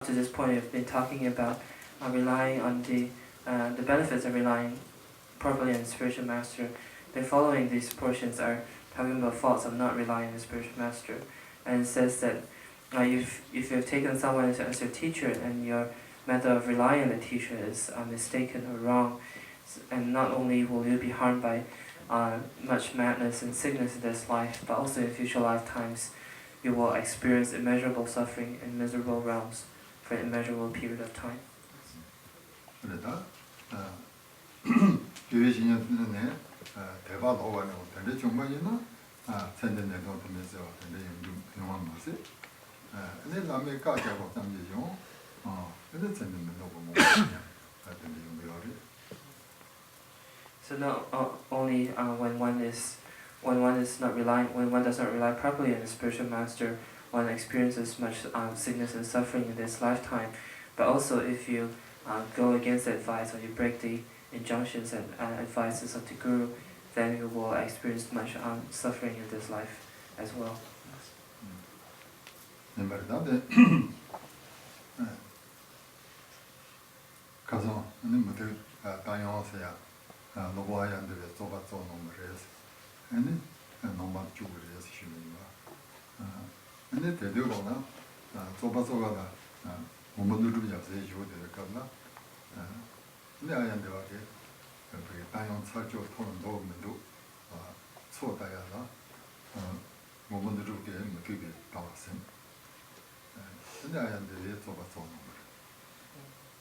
To this point, we've been talking about relying on the benefits of relying properly on the spiritual master. The following these portions are talking about faults of not relying on the spiritual master, and it says that if you've taken someone as your teacher and your method of relying on the teacher is mistaken or wrong, and not only will you be harmed by much madness and sickness in this life, but also in future lifetimes, you will experience immeasurable suffering in miserable realms for an immeasurable period of time. 그러다 교회 신년에 대박 오가는 건데 정말이나 천년에도 보면서 근데 영원 모습 근데 남의 가자고 담지죠. 근데 천년에도 보면 근데 용도를 So not only when one is not relying, when one does not rely properly on the spiritual master, one experiences much sickness and suffering in this lifetime, but also if you go against the advice or you break the injunctions and advices of the Guru, then you will experience much suffering in this life as well. 가서 근데 다양하세요. 노바야인데 소바소 nombrez. 아니 nom바 주그레스 쉬는가. 근데 대대로나 소바소가다 몸들을 잡세 줘야 될까나. 근데 아얀데 와게 그 다양 살죠 토는 도움도 소다야나. 몸들을 게 그게 나왔음. 근데 아얀데 소바소 nombre.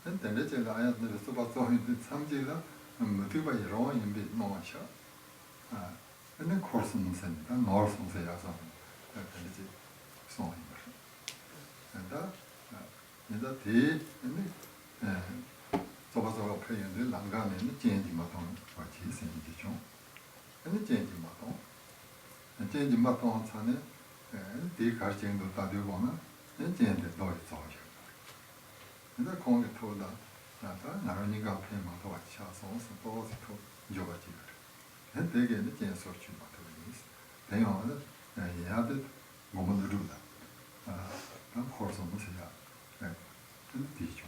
근데 제가 아얀데 소바소인데 삼지라 motiva 이런 인비 뭐셔. 근데 코스는 센다. 노스는 세야서. 근데 소이 말. 근데 대 근데 소바소가 표현들 난간에는 젠지 마통 같이 생기죠. 근데 젠지 마통 산에 대 가르침도 다 되고나 젠지 더 있어요. 근데 공기 토다 나라니가 앞에 마도 같이 와서 또 저거지. 되게 늦게 소치 마도 있어. 대형은 야도 몸을 누르다. 난 코스 무슨야. 뒤죠.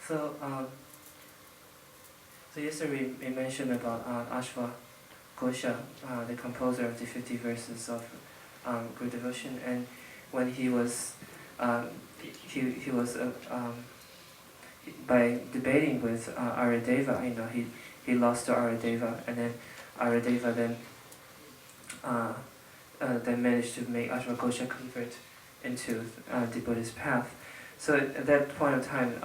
So yesterday we mentioned about Ashwa Ghosha, the composer of the 50 verses of Guru Devotion, and when he was by debating with Aryadeva, he lost to Aryadeva, and then Aryadeva then managed to make Ashwa Ghosha convert into the Buddhist path. So at that point of time,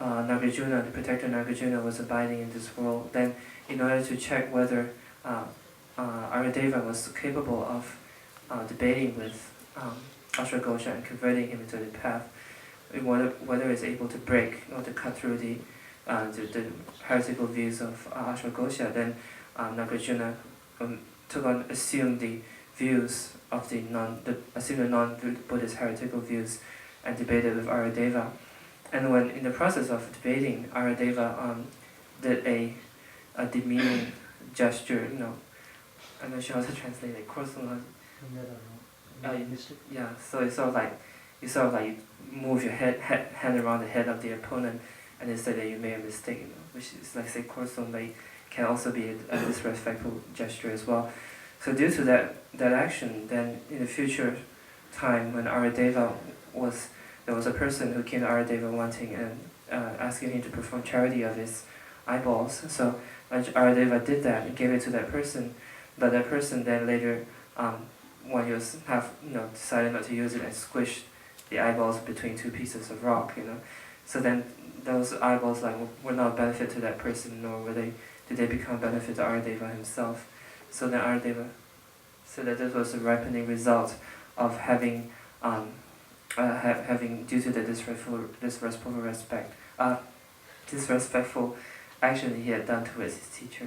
Nagarjuna, the protector Nagarjuna, was abiding in this world. Then, in order to check whether Aryadeva was capable of debating with Ashwagosha and converting him into the path, whether it's able to break or to cut through the heretical views of Ashwagosha, then Nagarjuna assumed the views of the non-Buddhist heretical views and debated with Aryadeva. And when in the process of debating, Aryadeva did a demeaning gesture. I'm not sure how to translate it. Yeah, so it's sort of like you move your hand around the head of the opponent, and they say that you made a mistake. Which is like say korsumai can also be a disrespectful gesture as well. So due to that action, then in the future time when Aryadeva there was a person who came to Aryadeva wanting asking him to perform charity of his eyeballs. So Aradeva did that and gave it to that person, but that person then later, when he was decided not to use it and squished the eyeballs between two pieces of rock, So then those eyeballs were not a benefit to that person, nor did they become a benefit to Aradeva himself. So then Aradeva said that this was a ripening result of having due to the disrespectful action he had done towards his teacher.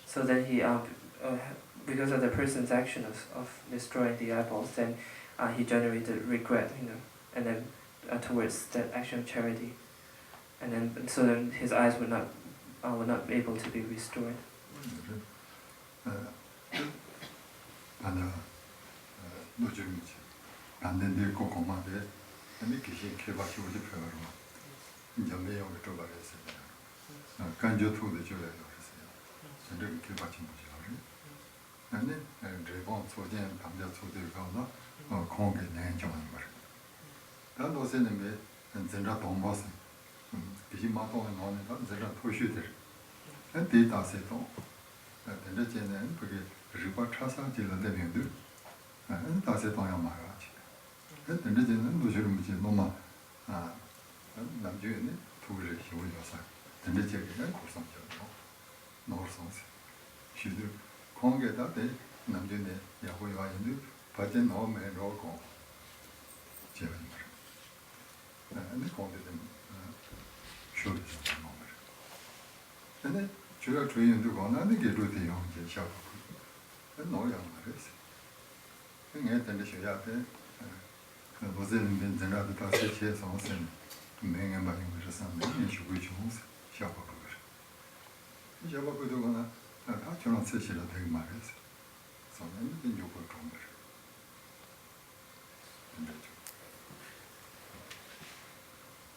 So then he, because of the person's action of destroying the eyeballs, then he generated regret, and then towards that action of charity, and then so then his eyes were not able to be restored.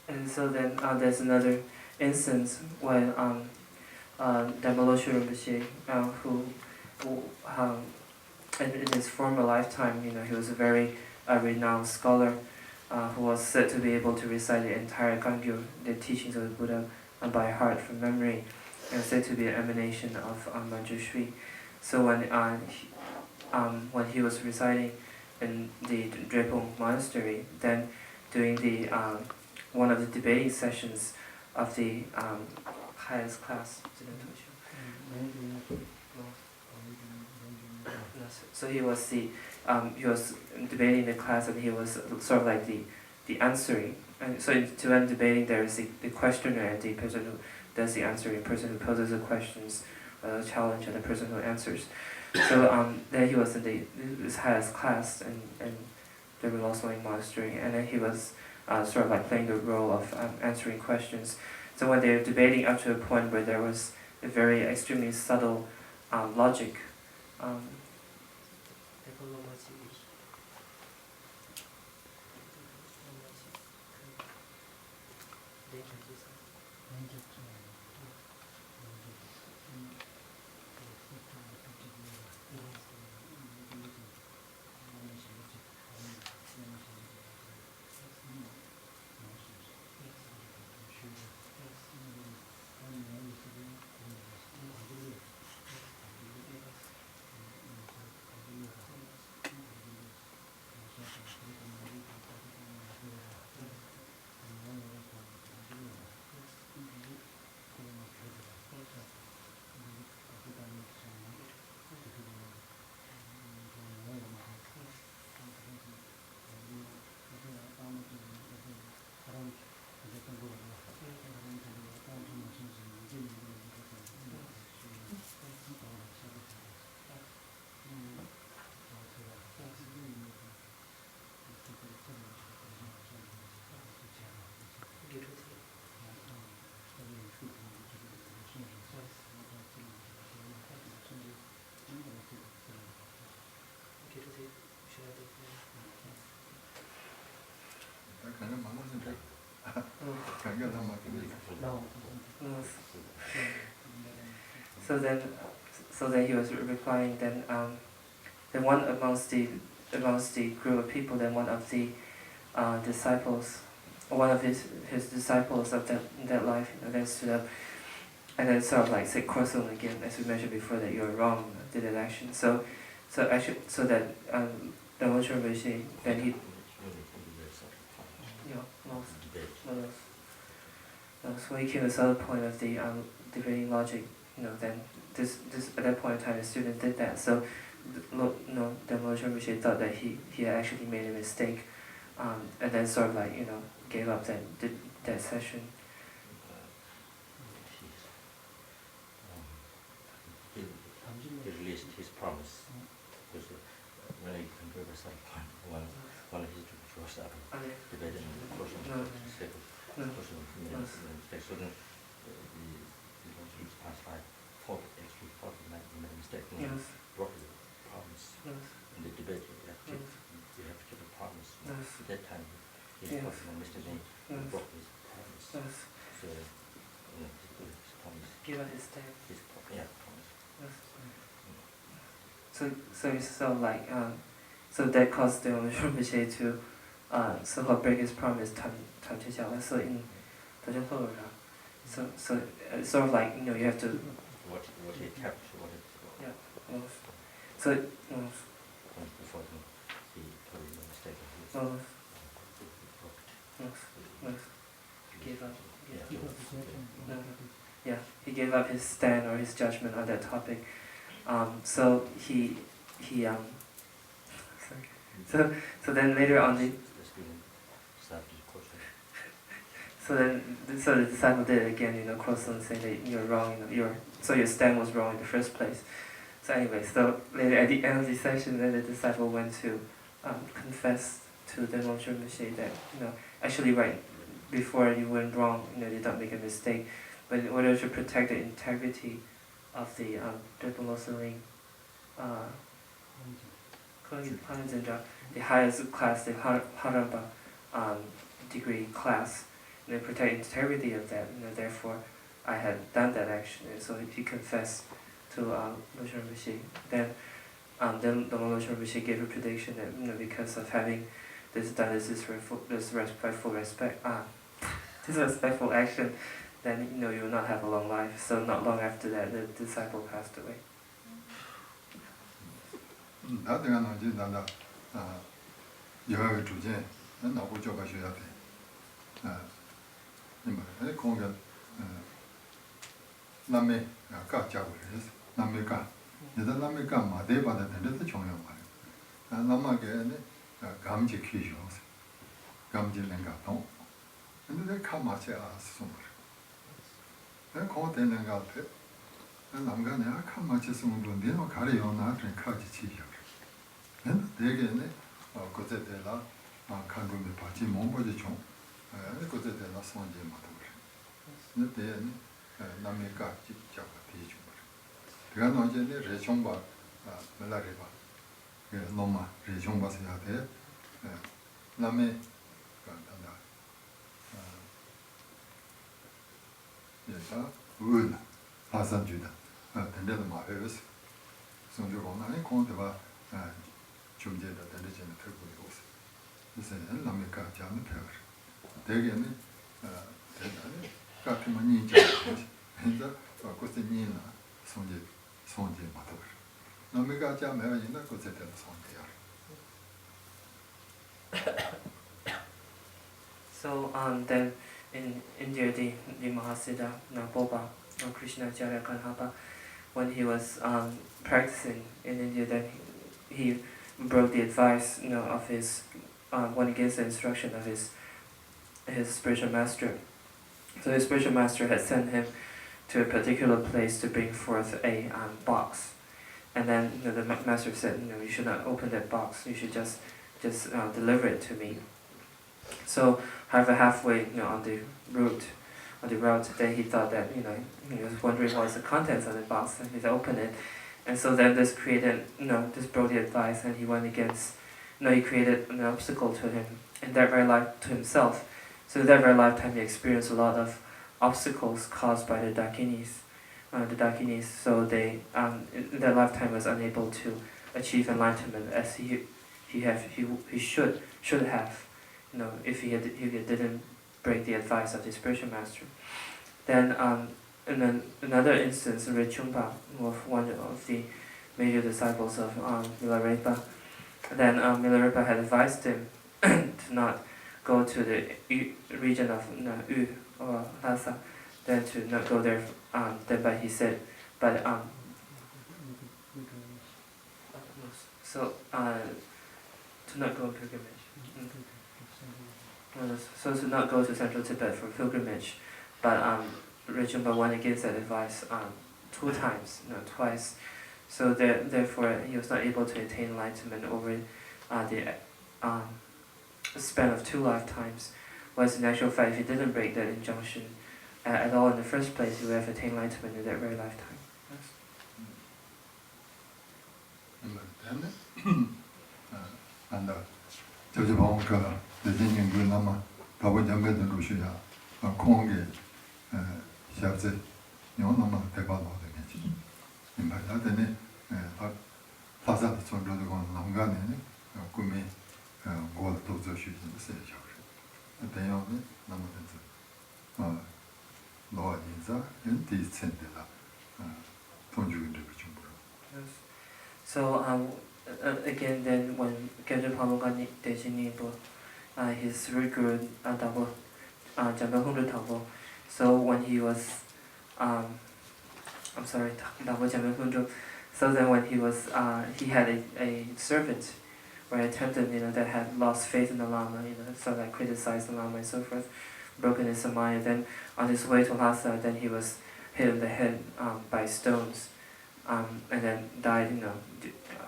And so then there's another instance when Damalosha Rinpoche, who in his former lifetime, he was a very renowned scholar who was said to be able to recite the entire Kangyo, the teachings of the Buddha, by heart from memory, and said to be an emanation of Manjushri. So when he was residing in the Drepung Monastery, then during the one of the debating sessions of the highest class, so he was debating the class, and he was sort of like the answering. And so to end debating, there is the questioner and the person who does the answering, the person who poses the questions, challenge, and the person who answers. So then he was in this highest class and the Rimul Soing Monastery, and then he was sort of like playing the role of answering questions. So when they were debating up to a point where there was a very extremely subtle logic, So then he was replying. Then one amongst the group of people, then one of the disciples, or one of his disciples of that life, then stood up, and then sort of like said Korsung again, as we mentioned before, that you're wrong, did that action. So that the Lord Rinpoche, then he so he came to this other point of the debating logic. Then this at that point in time, the student did that. So then Lord Rinpoche thought that he had actually made a mistake, and then sort of like gave up that session. He released his promise because when he converted at some point, one of his was up debating the person mistake. So then the Lord passed by thought he made a mistake. Broke the promise in the debate. You have to keep a promise. At that time, he thought Mr. Lee broke his promise. So his promise. Give up his stand. Promise. So it's sort of like so that caused the Rinpoche to so-called break his promise. So in so sort of like you have to. What he kept, what it. Yeah. So. Before he told him a mistake. Gave up. He gave up his stand or his judgment on that topic. So so then later on so the disciple did it again, Korsung saying that you're wrong, your stand was wrong in the first place. So anyway, so later at the end of the session, then the disciple went to confess to the Lord Rinpoche that actually right before you went wrong, you don't make a mistake, but in order to protect the integrity of the Drepung Losang Ling, the highest class, the Haramba degree class, protect the integrity of that. Therefore, I had done that action, and so he confessed to Losang Rinpoche. Then the Lord Rinpoche gave a prediction that because of having this disrespectful action, then you will not have a long life. So not long after that, the disciple passed away. So then in India, the Mahasiddha Boba or Krishnacharya Kanhapa, when he was practicing in India, then he broke the advice of his went against the instruction of his spiritual master. So his spiritual master had sent him to a particular place to bring forth a box, and then the master said, you should not open that box. You should just deliver it to me. So, however, halfway on the route, then he thought that he was wondering what was the contents of the box, and he opened it, and so then this created this broke the advice, and he went against he created an obstacle to him in that very life to himself. So in that very lifetime he experienced a lot of obstacles caused by the Dakinis, the Dakinis, so they in their lifetime was unable to achieve enlightenment as he should have, if he didn't break the advice of the spiritual master. Then and then another instance, Rechungpa, one of the major disciples of Milarepa. Then Milarepa had advised him to not go to the region of Yu or Lhasa, then to not go there. But he said, so to not go on pilgrimage. So to not go to central Tibet for pilgrimage, but Rinpoche went against that advice 2 times, twice. So therefore he was not able to attain enlightenment over the span of 2 lifetimes. Whereas in actual fact, if he didn't break that injunction at all in the first place, he would have attained enlightenment in that very lifetime. Yes. And 저주방가 대진인 그 남아 가보자면 루시야 공개 샤제 요놈아 대바도 되겠지. 임바다네 파사도 전도도 건 남가네 꿈이 고도 저슈는 세죠. 대요네 남아든지 너와 인자 인디 센데라 통주인들 좀 보라. So again, then when Genja Pamukani Dejini his Riguru Dabo Jamba Hundu Tabo, so when he was Dabo Jamba Hundu, so then when he was he had a servant or attendant, that had lost faith in the Lama, so that criticized the Lama and so forth, broken his samaya. Then on his way to Lhasa, then he was hit in the head by stones, and then died,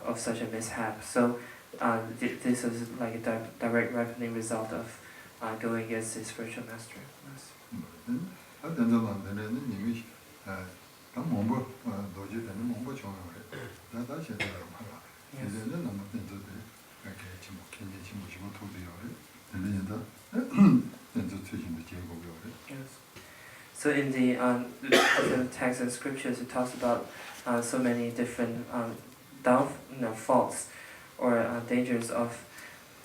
of such a mishap. So this is like a direct ripening result of going against his spiritual master. Yes. So in the texts and scriptures, it talks about so many different faults or dangers of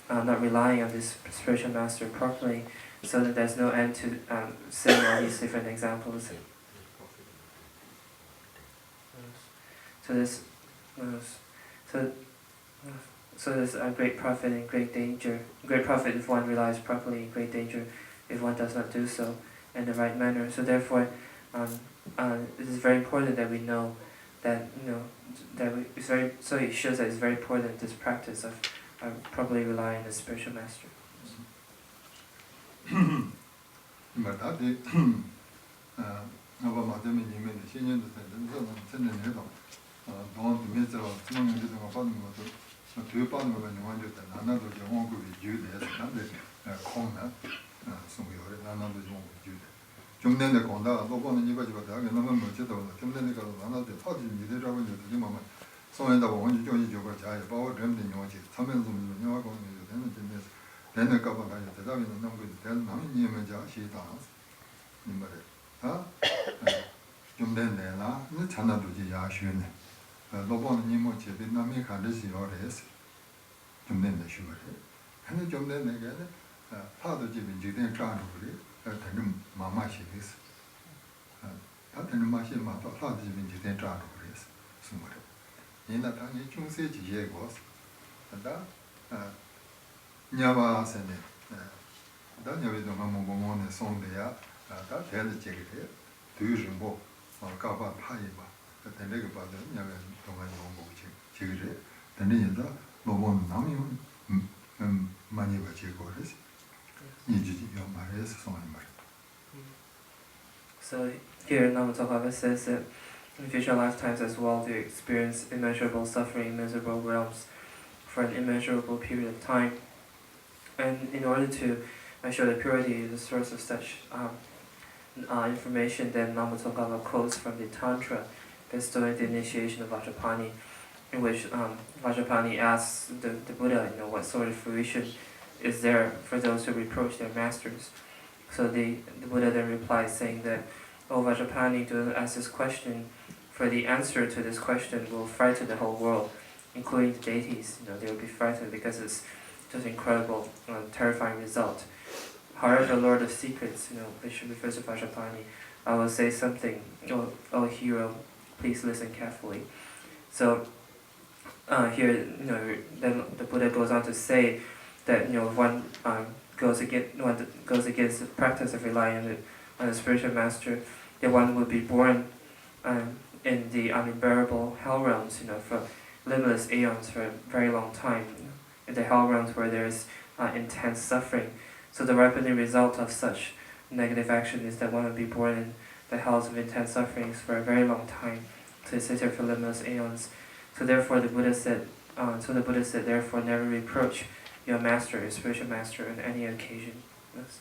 not relying on this spiritual master properly, so that there's no end to saying all these different examples. So there's a great profit and great danger. Great profit if one relies properly, great danger if one does not do so in the right manner. So therefore, it is very important that we know that so it shows that it's very important, this practice of properly relying on the spiritual master. 좀내내 건다 너번은 이거지고 내가 너무 멋지다 좀내내가 하나도 터지 미래라고 이제 뭐 소연다 보면 저기 저거 잘 바워 렘된 용어지 서면서 용어 거는 되는 점에서 내내 가봐 가지고 대답이는 너무 그 대는 남이 님은 자 시다 이 말에 좀내내나 이 찬나도지 야슈네 너번은 님은 제비 남이 간듯이 요래스 좀내내 쉬어래 근데 좀내내가 파도 집인 지된 까는 거리 되는 마마시리스 다 되는 맛이 맞아 파도 집인 지된 까는 거리스 숨어래 얘나 당이 중세지 예고 다 냐바세네 다 냐비도 마모모네 송데야 다 대를 제게 두르고 가바 파이바 되는 거 봐도 냐가 동안 용고 제게 되는 인다 뭐뭐 남이 많이 가지고 그래서 So here Namatokava says that in future lifetimes as well they experience immeasurable suffering, miserable realms for an immeasurable period of time. And in order to show the purity, the source of such information, then Namatokava quotes from the Tantra bestowing the initiation of Vajrapani, in which Vajrapani asks the Buddha, what sort of fruition is there for those who reproach their masters. So the Buddha then replies saying that O Vajrapani, do not ask this question, for the answer to this question will frighten the whole world, including the deities. They will be frightened because it's just incredible, terrifying result. However, Lord of Secrets, which refers to Vajrapani, I will say something. O hero, please listen carefully. So here, then the Buddha goes on to say that one goes against the practice of relying on a spiritual master, that one would be born in the unbearable hell realms, for limitless aeons, for a very long time, in the hell realms where there is intense suffering. So the ripening result of such negative action is that one would be born in the hells of intense sufferings for a very long time, to sit here for limitless aeons. So therefore, the Buddha said, therefore, never reproach your master, your spiritual master, on any occasion. Yes.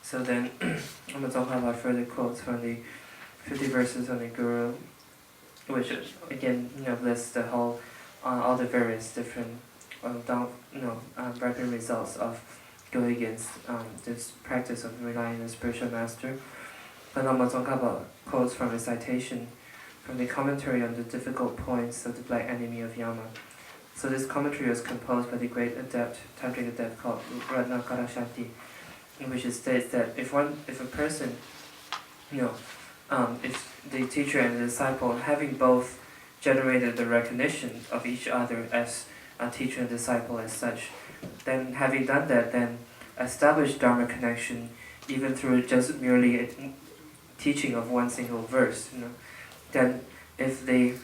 So then, I'm going to talk about further quotes from the 50 verses on the Guru, which again, lists the whole, all the various different, rapid results of going against this practice of relying on the spiritual master. But I'm going to talk about quotes from a citation from the commentary on the difficult points of the black enemy of Yama. So this commentary was composed by the great adept, tantric adept called Ratnakarashanti, in which it states that if a person, if the teacher and the disciple, having both generated the recognition of each other as a teacher and disciple as such, then having done that, then establish Dharma connection even through just merely a teaching of one single verse, then if the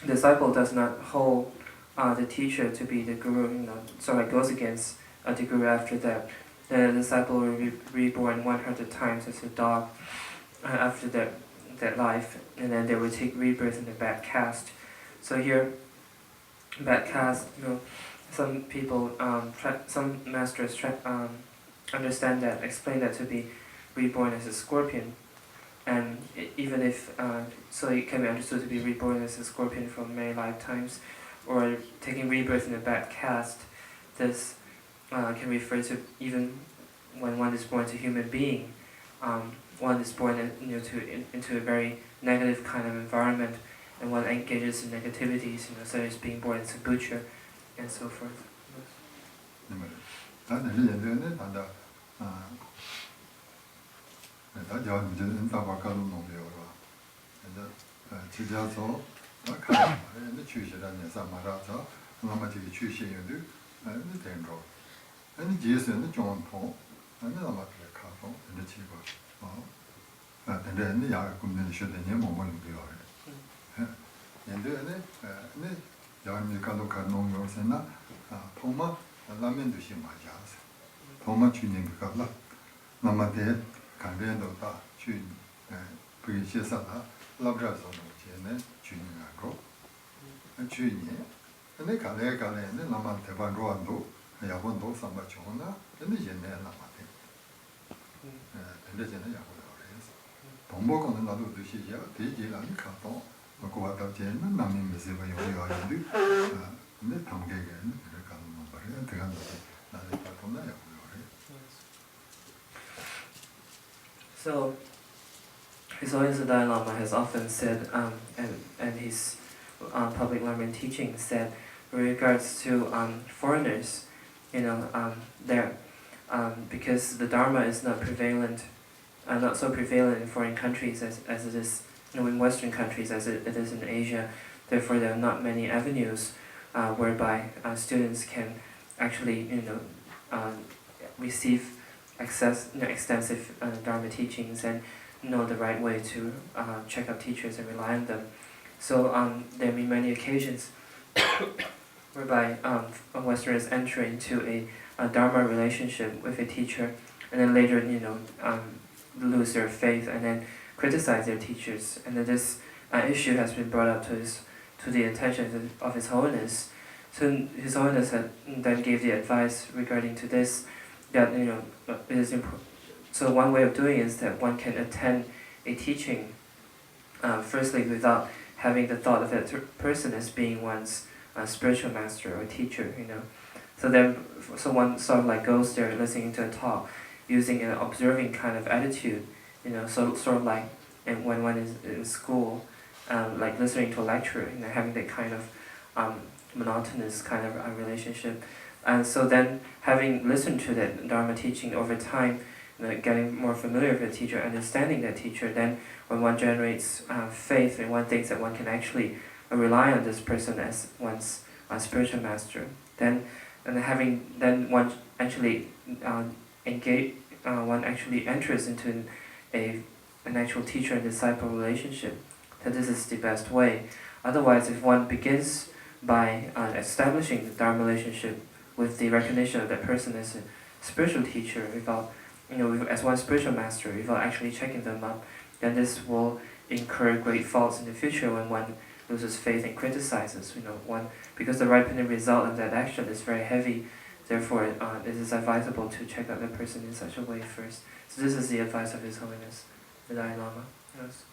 disciple does not hold the teacher to be the Guru, so it goes against the Guru after that, then the disciple will be reborn 100 times as a dog after that life, and then they will take rebirth in the bad caste. So here, bad caste, some people, some masters understand that, explain that to be reborn as a scorpion, and even if, so it can be understood to be reborn as a scorpion from many lifetimes, or taking rebirth in a bad caste. This can refer to even when one is born to a human being, one is born into a very negative kind of environment, and one engages in negativities, such as being born as a butcher, and so forth. 주인이 근데 가래 가래는 남한 대반로안도 야본도 삼바초나 근데 얘네 남한테 근데 얘네 야본도 그래서 동복은 나도 드시죠 대지라니 가도 그 왔다 제는 남인 메시가 요요인데 근데 당계에는 그렇게 가는 거 말이야 들어간다 나를 받고나 야본도 So, His Holiness the Dalai Lama has often said, and his public Lama teaching said, with regards to foreigners, because the Dharma is not prevalent, not so prevalent in foreign countries as it is, in Western countries as it is in Asia. Therefore, there are not many avenues whereby students can actually, receive extensive Dharma teachings and know the right way to check out teachers and rely on them. So there have been many occasions whereby Westerners enter into a Dharma relationship with a teacher, and then later, lose their faith and then criticize their teachers. And then this issue has been brought up to the attention of His Holiness. So His Holiness then gave the advice regarding to this, that it is important. So one way of doing is that one can attend a teaching, firstly without having the thought of that person as being one's spiritual master or teacher, So one sort of like goes there listening to a talk, using an observing kind of attitude, sort of like, and when one is in school, like listening to a lecture, having that kind of monotonous kind of relationship. And so then, having listened to that Dharma teaching over time, getting more familiar with the teacher, understanding that teacher, then when one generates faith and one thinks that one can actually rely on this person as one's spiritual master, then one actually one actually enters into an actual teacher and disciple relationship. That this is the best way. Otherwise, if one begins by establishing the Dharma relationship with the recognition of that person as a spiritual teacher, without, as one spiritual master, without actually checking them up, then this will incur great faults in the future when one loses faith and criticizes, because the ripening result of that action is very heavy. Therefore, it is advisable to check out the person in such a way first. So this is the advice of His Holiness the Dalai Lama. Yes.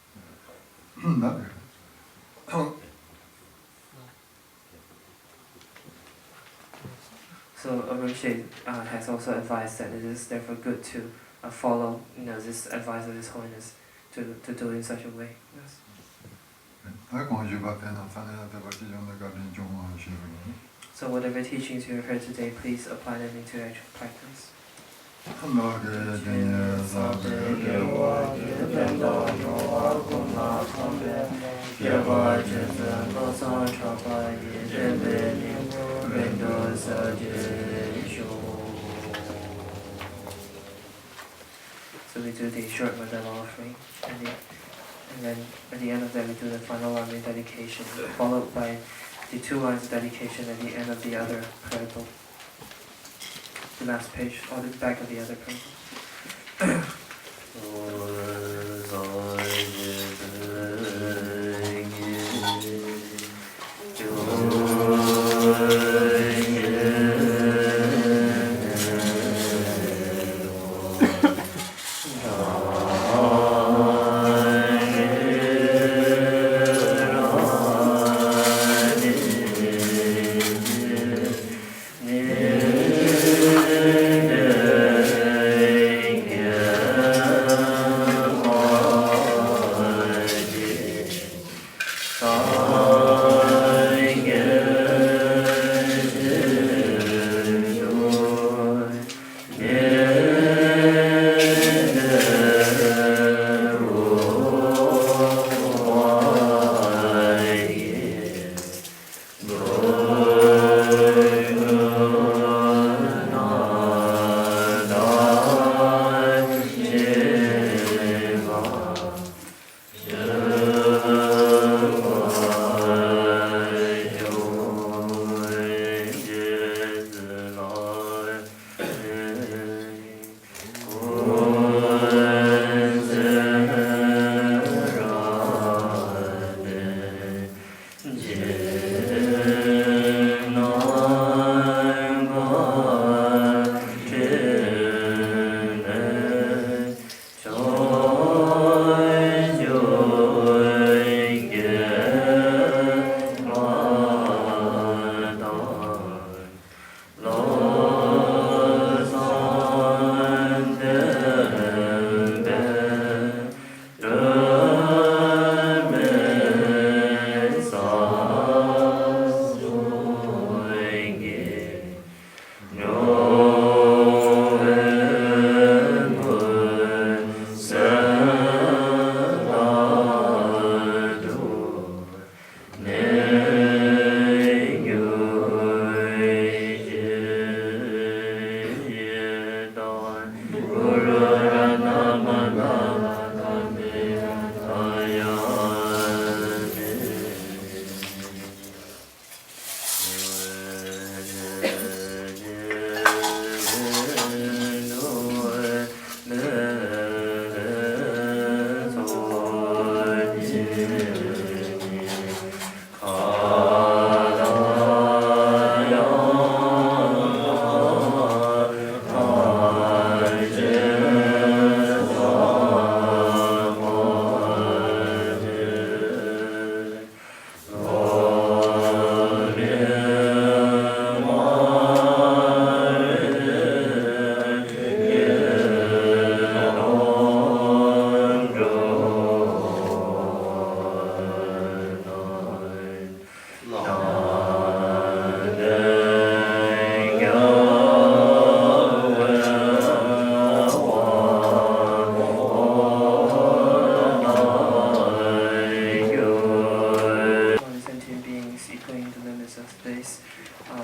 So Rinpoche has also advised that it is therefore good to follow, this advice of His Holiness to do it in such a way. Yes. So whatever teachings you have heard today, please apply them into actual practice. So we do the short mandala offering, and then at the end of that we do the final line dedication, followed by the 2 lines of dedication at the end of the other prayer book. The last page, or the back of the other prayer book.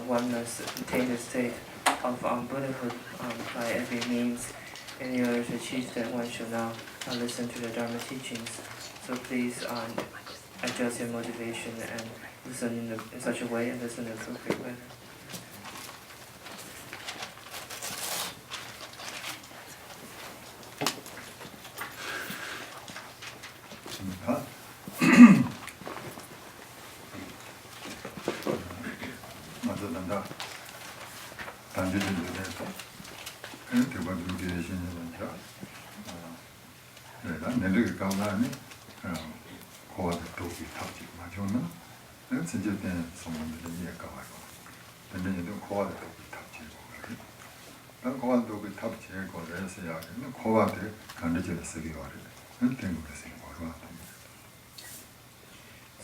One must attain the state of Buddhahood by every means. And in order to achieve that, one should now listen to the Dharma teachings. So please adjust your motivation and listen in such a way and listen in an appropriate manner.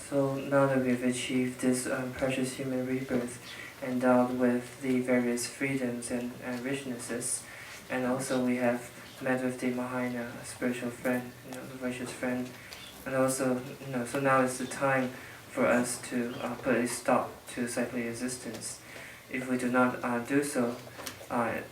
So now that we've achieved this precious human rebirth, endowed with the various freedoms and richnesses, and also we have met with the Mahayana spiritual friend, the virtuous friend, and also, so now is the time for us to put a stop to cyclic existence. If we do not do so, if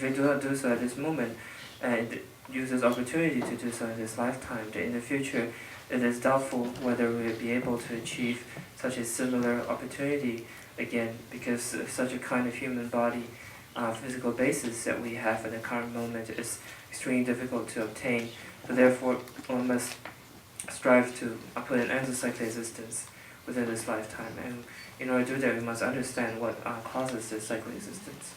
we do not do so at this moment, and use this opportunity to do so in this lifetime, then in the future, it is doubtful whether we will be able to achieve such a similar opportunity again, because such a kind of human body physical basis that we have at the current moment is extremely difficult to obtain. So therefore, one must strive to put an end to cyclic existence within this lifetime. And in order to do that, we must understand what causes this cyclic existence.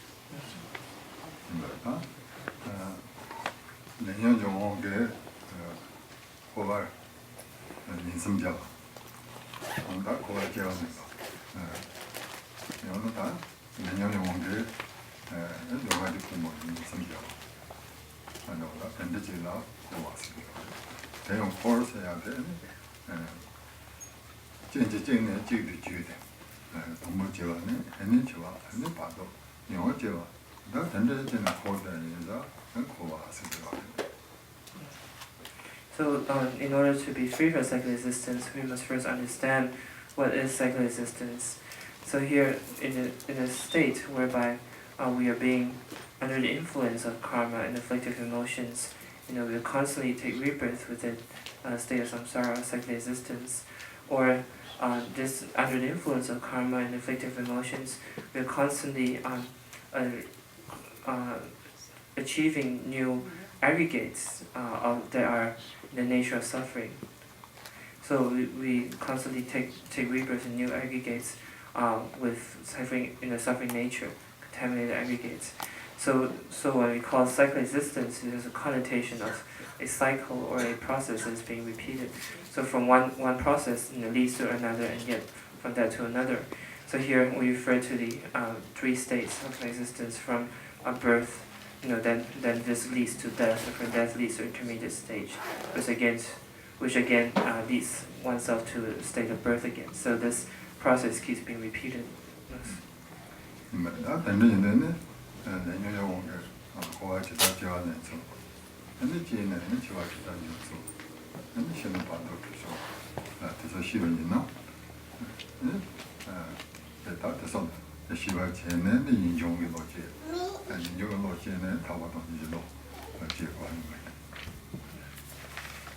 So, in order to be free from cyclic existence, we must first understand what is cyclic existence. So here, in a state whereby we are being under the influence of karma and afflictive emotions, we constantly take rebirth within a state of samsara, cyclic existence, or this under the influence of karma and afflictive emotions, we are constantly achieving new aggregates that are in the nature of suffering. So we constantly take rebirth in new aggregates with suffering nature, contaminated aggregates. So when we call cyclic existence, there's a connotation of a cycle or a process that's being repeated. So from one process leads to another, and yet from that to another. So here we refer to the three states of existence: from birth, then this leads to death, and from death leads to intermediate stage, which again leads oneself to a state of birth again. So this process keeps being repeated. Yes.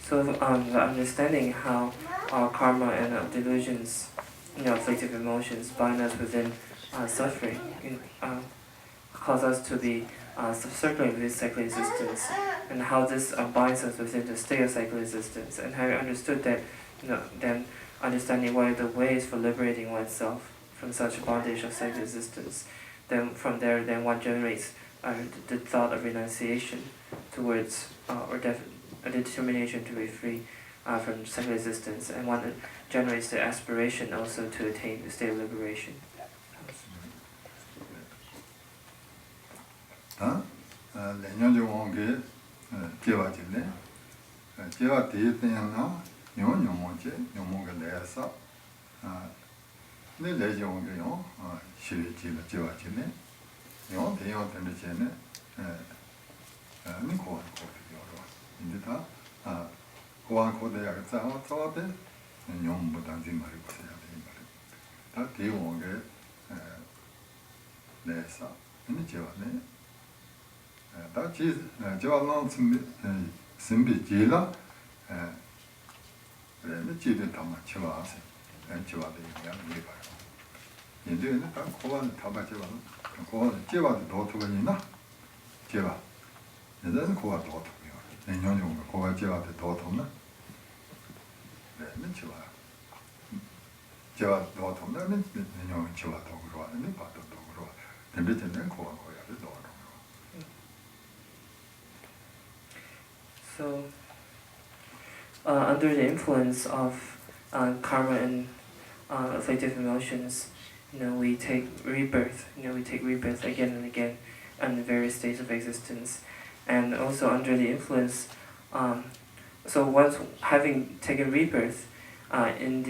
So the understanding how our karma and delusions, afflictive emotions bind us within suffering, cause us to be circling with cyclic existence, and how this binds us within the state of cyclic existence, and having understood that, then understanding what are the ways for liberating oneself from such bondage of cyclic existence, then from there, then one generates the thought of renunciation towards, a determination to be free from cyclic existence, and one generates the aspiration also to attain the state of liberation. Lenyonjo wonge jewa jile, jewa te tena nyomonje, nyomonga leasa, ne leje wonge yon, shiri jila jewa jile, yon te yon tende jene, ni kowan kote yoro. Indita, kowan kote yaga tsawa te, nyombo danzi mari kose yade imari. Ta te wonge leasa, ni jewa ne, 다 지와는 심비 지라 네 지도 담아 치와서 지와도 그냥 이해봐요. 이제는 다 고반 담아 지와 고반 지와도 도토가니나 지와 이제는 고가 도토고요. 내년용 고가 지와도 도토나 네 지와 지와 도토나 내년 지와 도그로 네 봐도 도그로 근데 저는 고가 고야도 도 So, under the influence of karma and afflictive emotions, we take rebirth. We take rebirth again and again, in various states of existence, and also under the influence. So once having taken rebirth, having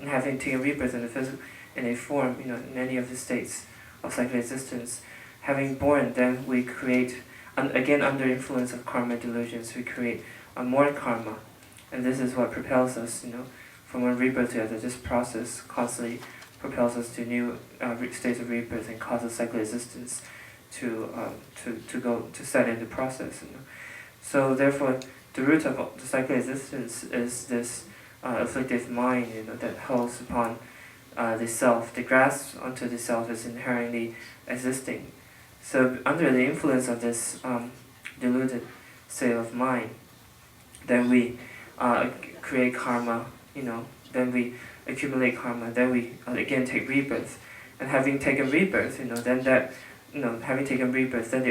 taken rebirth in the physical, in a form, in any of the states of cyclic existence, having born, then we create. And again, under influence of karma delusions, we create more karma, and this is what propels us, from one rebirth to other. This process constantly propels us to new states of rebirth and causes cyclic existence to set in the process. So therefore, the root of the cyclic existence is this afflictive mind, that holds upon the self. The grasp onto the self is inherently existing. So under the influence of this deluded state of mind, then we create karma, then we accumulate karma, then we again take rebirth. And having taken rebirth, having taken rebirth, then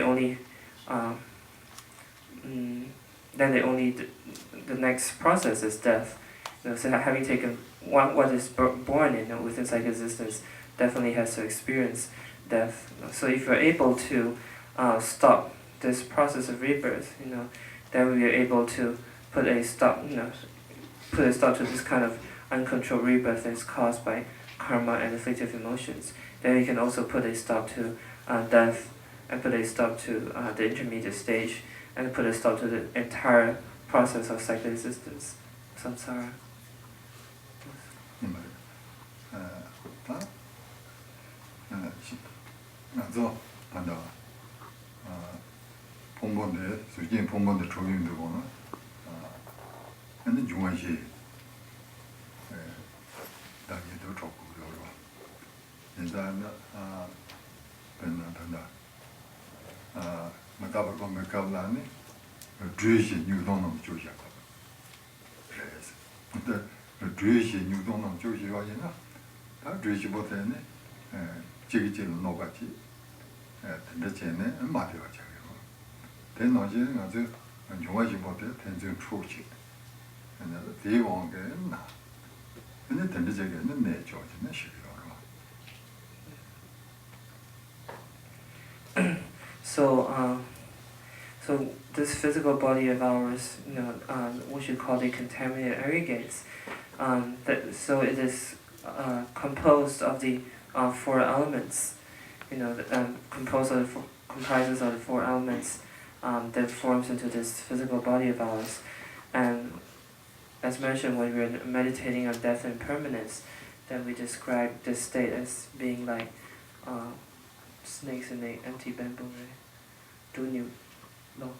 the next process is death. So having taken what is born within cyclic existence definitely has to experience death. So if we're able to stop this process of rebirth, then we are able to put a stop to this kind of uncontrolled rebirth that is caused by karma and afflictive emotions. Then we can also put a stop to death, and put a stop to the intermediate stage, and put a stop to the entire process of cyclic existence, samsara. 나도 단다. 본본데 수진 본본데 조용도 보나. 근데 중앙시 다기도 좋고 그러고. 인자나 benna 단다. 맞다고 보면 가블라니 주의시 뉴동놈 조시하고. 그래서 근데 주의시 뉴동놈 조시가 아니라 다 주의시 못했네. 지기질 노가지 근데 쟤네 마디가 자기고 대노지 아주 좋아지 못해 텐션 초치 근데 대왕게나 근데 근데 저게는 내 조지는 싫어. So this physical body of ours, we should call it contaminated aggregates. So it is composed of the four elements, comprises of the four elements that forms into this physical body of ours. And as mentioned, when we're meditating on death and impermanence, then we describe this state as being like snakes in an empty bamboo. Do you know?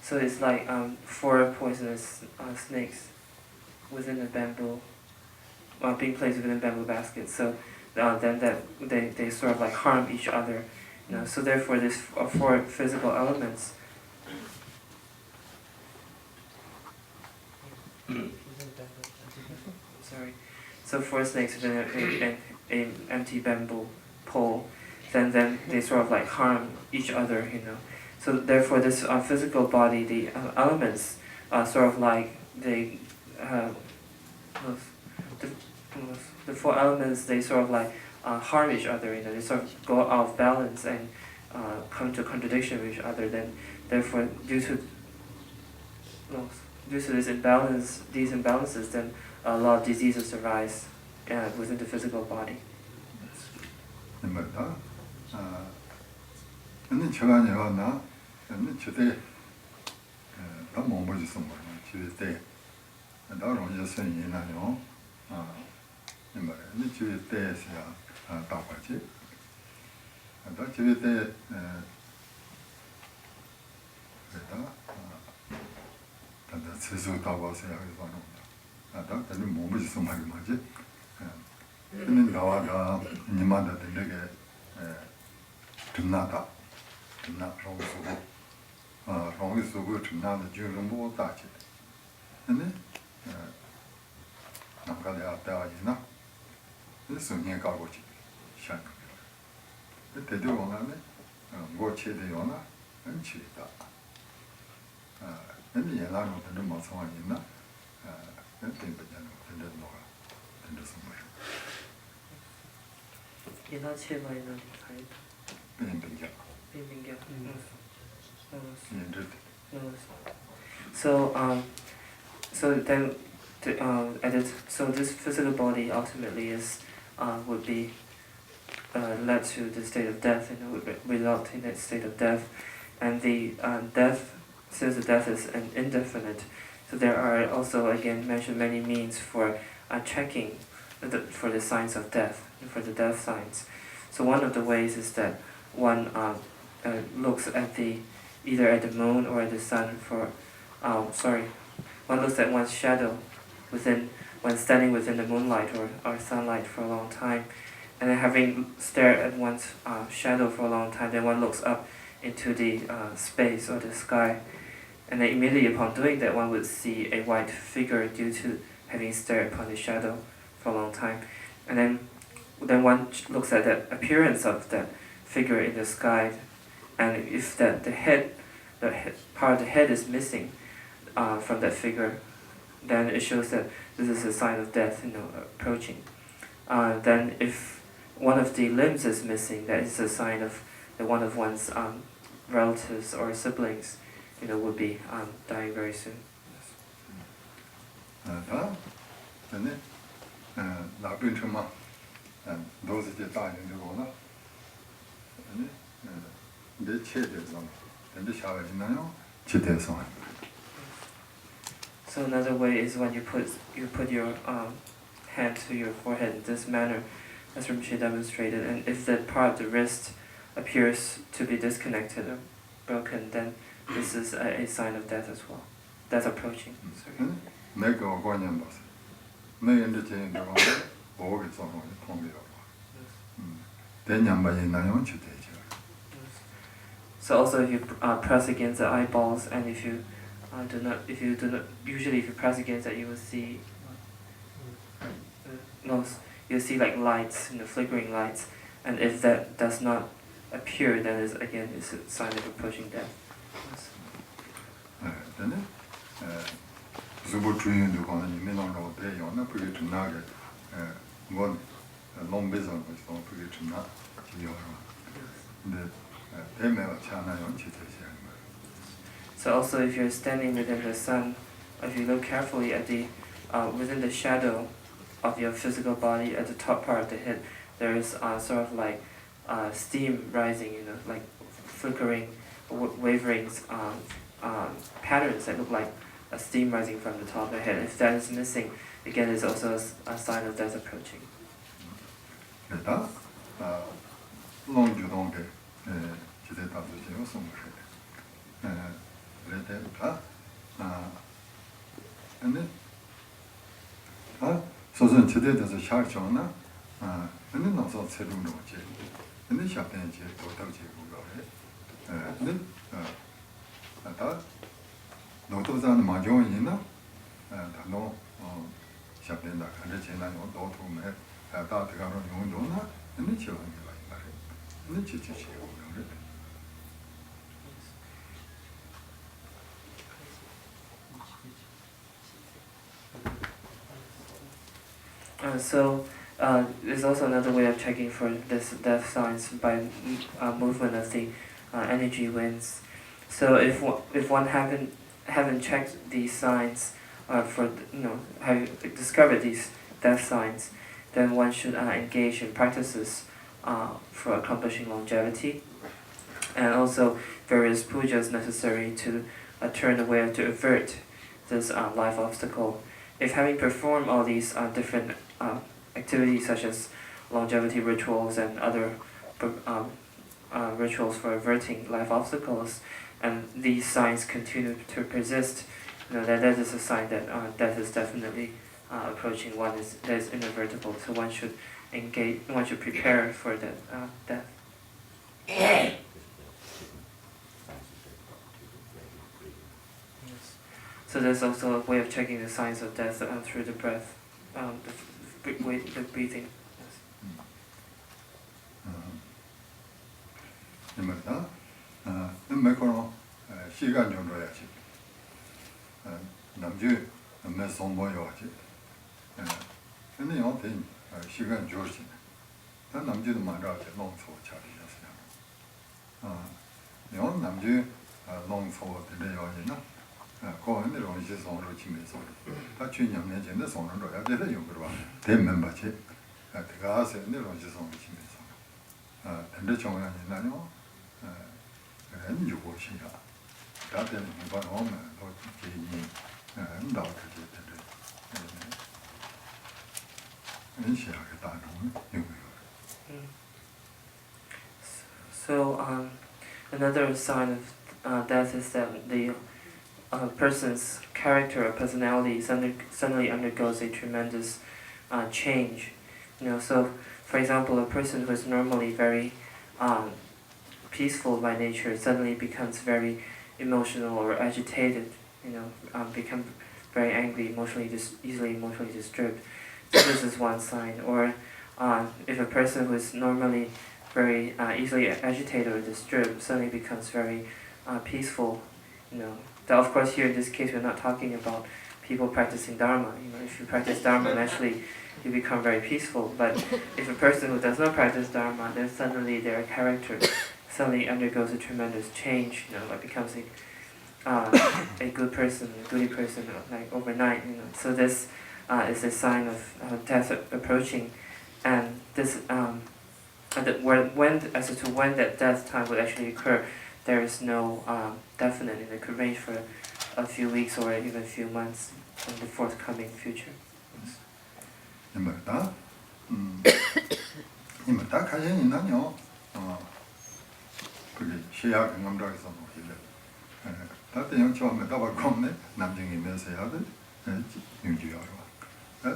So it's like 4 poisonous snakes within a bamboo, being placed within a bamboo basket. So then that they sort of like harm each other, you know. So therefore, these 4 physical elements. Sorry. So 4 snakes within an empty bamboo pole, then they sort of like harm each other, you know. So therefore, this physical body, the elements, sort of like the 4 elements, they sort of like harm each other, you know. They sort of go out of balance and come to contradiction with each other. Then therefore, due to this imbalance, these imbalances, then a lot of diseases arise within the physical body. So this physical body ultimately would be led to the state of death, and would result in that state of death. And the death, since the death is an indefinite, so there are also again mentioned many means for checking for the signs of death, for the death signs. So one of the ways is that one looks at either at the moon or at the sun one looks at one's shadow when standing within the moonlight or sunlight for a long time, and then having stared at one's shadow for a long time, then one looks up into the space or the sky, and then immediately upon doing that, one would see a white figure due to having stared upon the shadow for a long time. And then one looks at the appearance of that figure in the sky, and if the part of the head is missing from that figure, then it shows that this is a sign of death, you know, approaching. Then if one of the limbs is missing, that is a sign of that one of one's relatives or siblings, you know, will be dying very soon. So another way is when you put your hand to your forehead in this manner, as Rinpoche demonstrated, and if the part of the wrist appears to be disconnected or broken, then this is a sign of death as well. Death approaching. Sorry. So also if you press against the eyeballs, and if you press against it, you will see you'll see like lights, you know, flickering lights, and if that does not appear, then it's a sign of approaching death. So also if you're standing within the sun, if you look carefully at within the shadow of your physical body, at the top part of the head, there is sort of like steam rising, you know, like flickering, wavering patterns that look like a steam rising from the top of the head. If that is missing, again, it's also a sign of death approaching. 되니까 근데 소선 제대로서 샤르잖아 근데 나서 새로운 거지 근데 샤펜 이제 도덕지 그거래 근데 다 노트부자는 마종이나 다너 샤펜다 근데 제가 노트부에 다 들어가는 용도나 근데 지원 게 말이야 근데 지지시 오늘 So there's also another way of checking for this death signs by movement of the energy winds. So if one haven't checked these signs for have discovered these death signs, then one should engage in practices for accomplishing longevity, and also various pujas necessary to turn away or to avert this life obstacle. If having performed all these different activities such as longevity rituals and other rituals for averting life obstacles, and these signs continue to persist, that is a sign that death is definitely approaching. That is inevitable. So one should engage. One should prepare for that death. So there's also a way of checking the signs of death through the breath, the breathing. 이말다 매코로 시간 정도야지 남주 매 송보여야지 근데 어때 시간 좋지 난 남주도 말하지 농소 차리셨어요 영 남주 농소 들려야지나 거기는 이제 손으로 치면서 다 주념에 전에 손으로 해야 되는 용으로 되면 맞지 내가 하세요 내가 이제 손으로 치면서 근데 정원이 나요 ren yugo shiya daten nipa roma do ji yin ndao de ji de ren shiya ge da rong yugo So another sign of death is that the person's character or personality suddenly undergoes a tremendous change. So for example, a person who is normally very peaceful by nature suddenly becomes very emotional or agitated, become very angry, easily emotionally disturbed. So this is one sign. Or if a person who is normally very easily agitated or disturbed suddenly becomes very peaceful, Now, of course, here in this case, we're not talking about people practicing Dharma. If you practice Dharma, naturally you become very peaceful. But if a person who does not practice Dharma, then suddenly their character suddenly undergoes a tremendous change. Like becomes a good person, a goody person, like overnight. So this is a sign of death approaching, and this as to when that death time would actually occur, there is no definite, and it could range for a few weeks or even a few months in the forthcoming future. 이말다 이말다 가진 있나요? 그게 시야 경험자에서 뭐길래 다들 영 처음에 다발 겁네 남중이 면세야들 윤주야로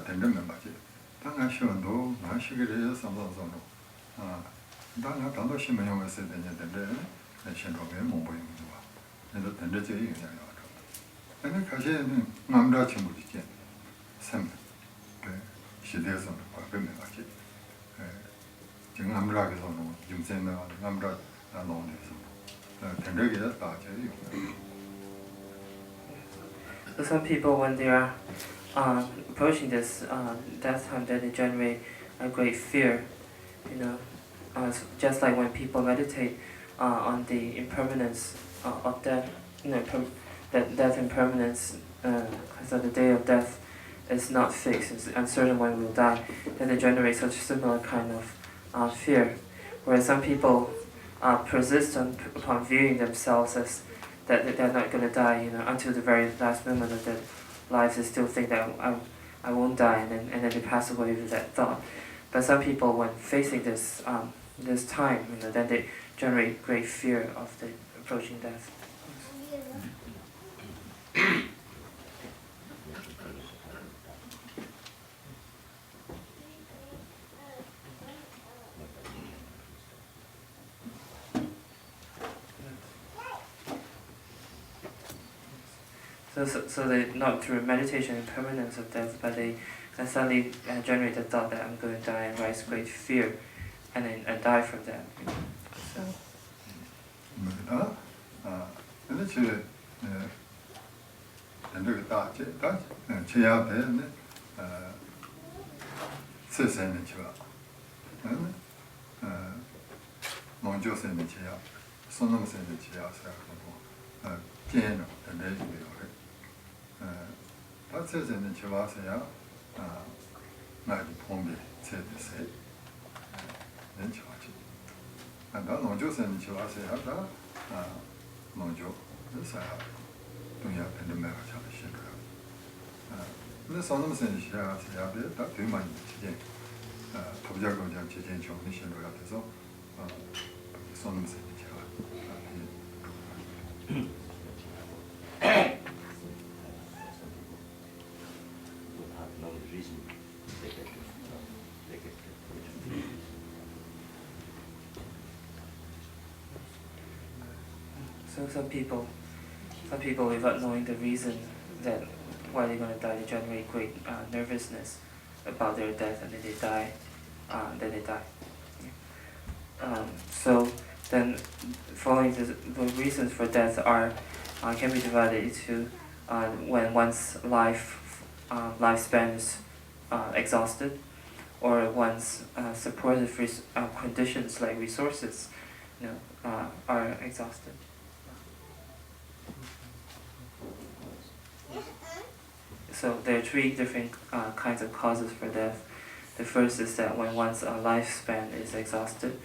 된다면 맞지. 당한 시원도 마시기를 삼성선으로 당한 단도 심해용을 써야 되는데 신로에 못 보이는 거야. 그래서 된대지 영향이 와요. 근데 가시는 남자 친구들이 샘 시대에서 바뀌는 거지. 지금 남자에서는 김생나 남자 나오는데서 된대게 다지. So some people, when they are approaching this death time, then they generate a great fear. Just like when people meditate on the impermanence of death, that death impermanence, so the day of death is not fixed, it's uncertain when we will die, then they generate such similar kind of fear. Whereas some people persist upon viewing themselves as that they're not going to die, until the very last moment of their lives. They still think that I won't die, and then they pass away with that thought. But some people, when facing this time, then they generate great fear of the approaching death. So they not through meditation and permanence of death, but they can suddenly generate the thought that I'm going to die and rise great fear, and then die from that. So. So some people, without knowing the reason that why they're going to die, they generate great nervousness about their death, and then they die. So then, following the reasons for death can be divided into when one's lifespan is exhausted, or one's supportive conditions like resources, are exhausted. So there are three different kinds of causes for death. The first is that when one's lifespan is exhausted.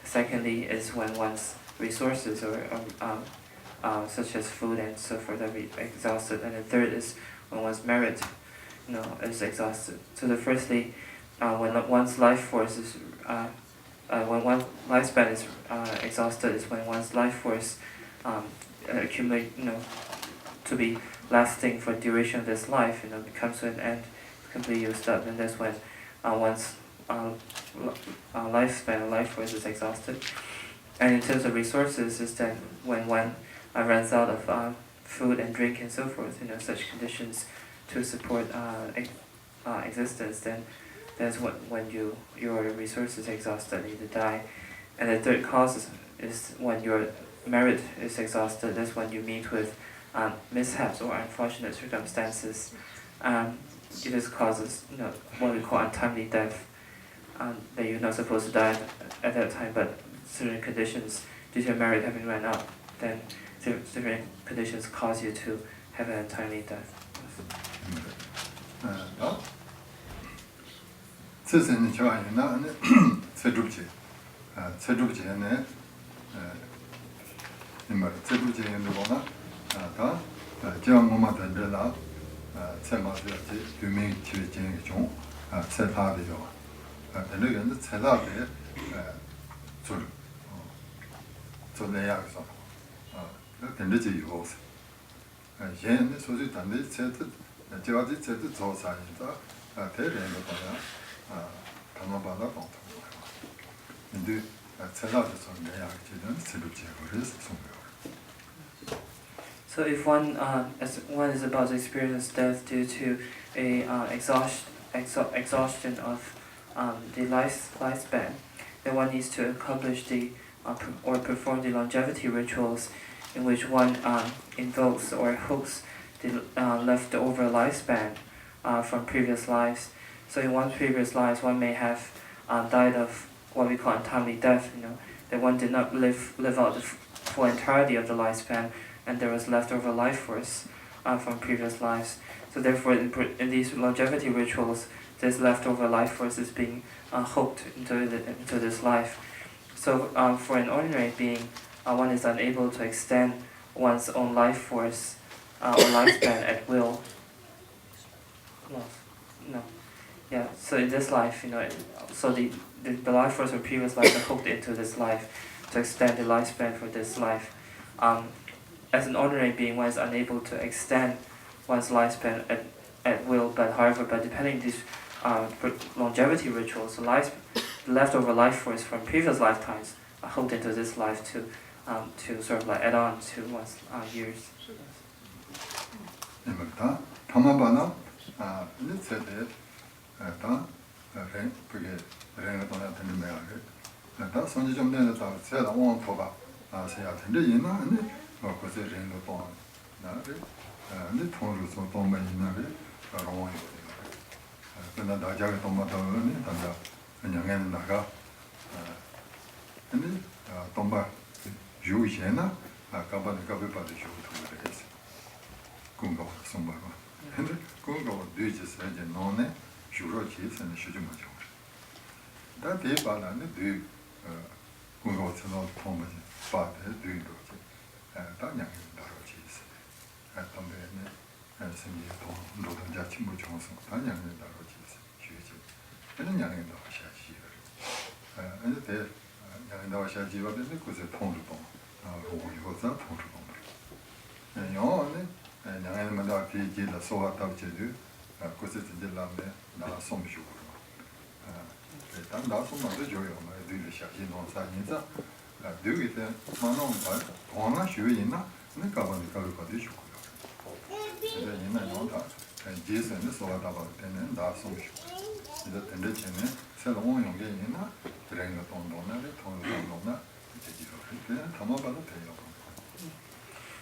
Secondly is when one's resources such as food and so forth are exhausted. And the third is when one's merit is exhausted. So the firstly, when one's life force is when one's lifespan is exhausted, is when one's life force accumulate to be lasting for duration of this life, comes to an end, completely used up, and that's when one's lifespan, life force is exhausted. And in terms of resources, is then when one runs out of food and drink and so forth, such conditions to support existence, then that's when your resources are exhausted and you die. And the third cause is when your merit is exhausted. That's when you meet with mishaps or unfortunate circumstances. It just causes what we call untimely death. That you're not supposed to die at that time, but certain conditions due to your merit having run out, then different conditions cause you to have an untimely death. So if one is about to experience death due to a exhaustion of the lifespan, then one needs to accomplish or perform the longevity rituals, in which one invokes or hopes the leftover lifespan from previous lives. So in one's previous lives, one may have died of what we call untimely death. That one did not live out the full entirety of the lifespan, and there was leftover life force from previous lives. So therefore, in these longevity rituals, this leftover life force is being hooked into this life. So for an ordinary being, one is unable to extend one's own life force or lifespan at will. No. Yeah. So in this life, so the life force of previous life are hooked into this life to extend the lifespan for this life. as an ordinary being, one is unable to extend one's lifespan at will, but however, by depending these longevity rituals, the leftover life force from previous lifetimes are hooked into this life to sort of like add on to one's years.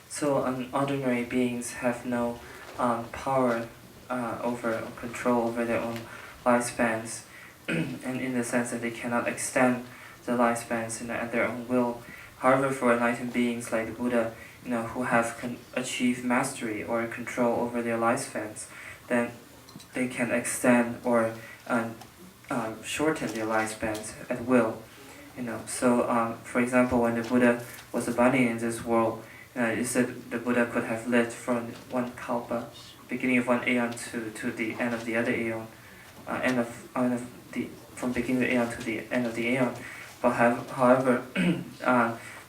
So ordinary beings have no power over or control over their own lifespans, and in the sense that they cannot extend the lifespans at their own will. However, for enlightened beings like the Buddha, who have achieved mastery or control over their lifespans, then they can extend or shorten their lifespans at will. So for example, when the Buddha was abiding in this world, it said the Buddha could have lived from one kalpa, beginning of one aeon to the end of the other aeon, from beginning of the aeon to the end of the aeon. But however,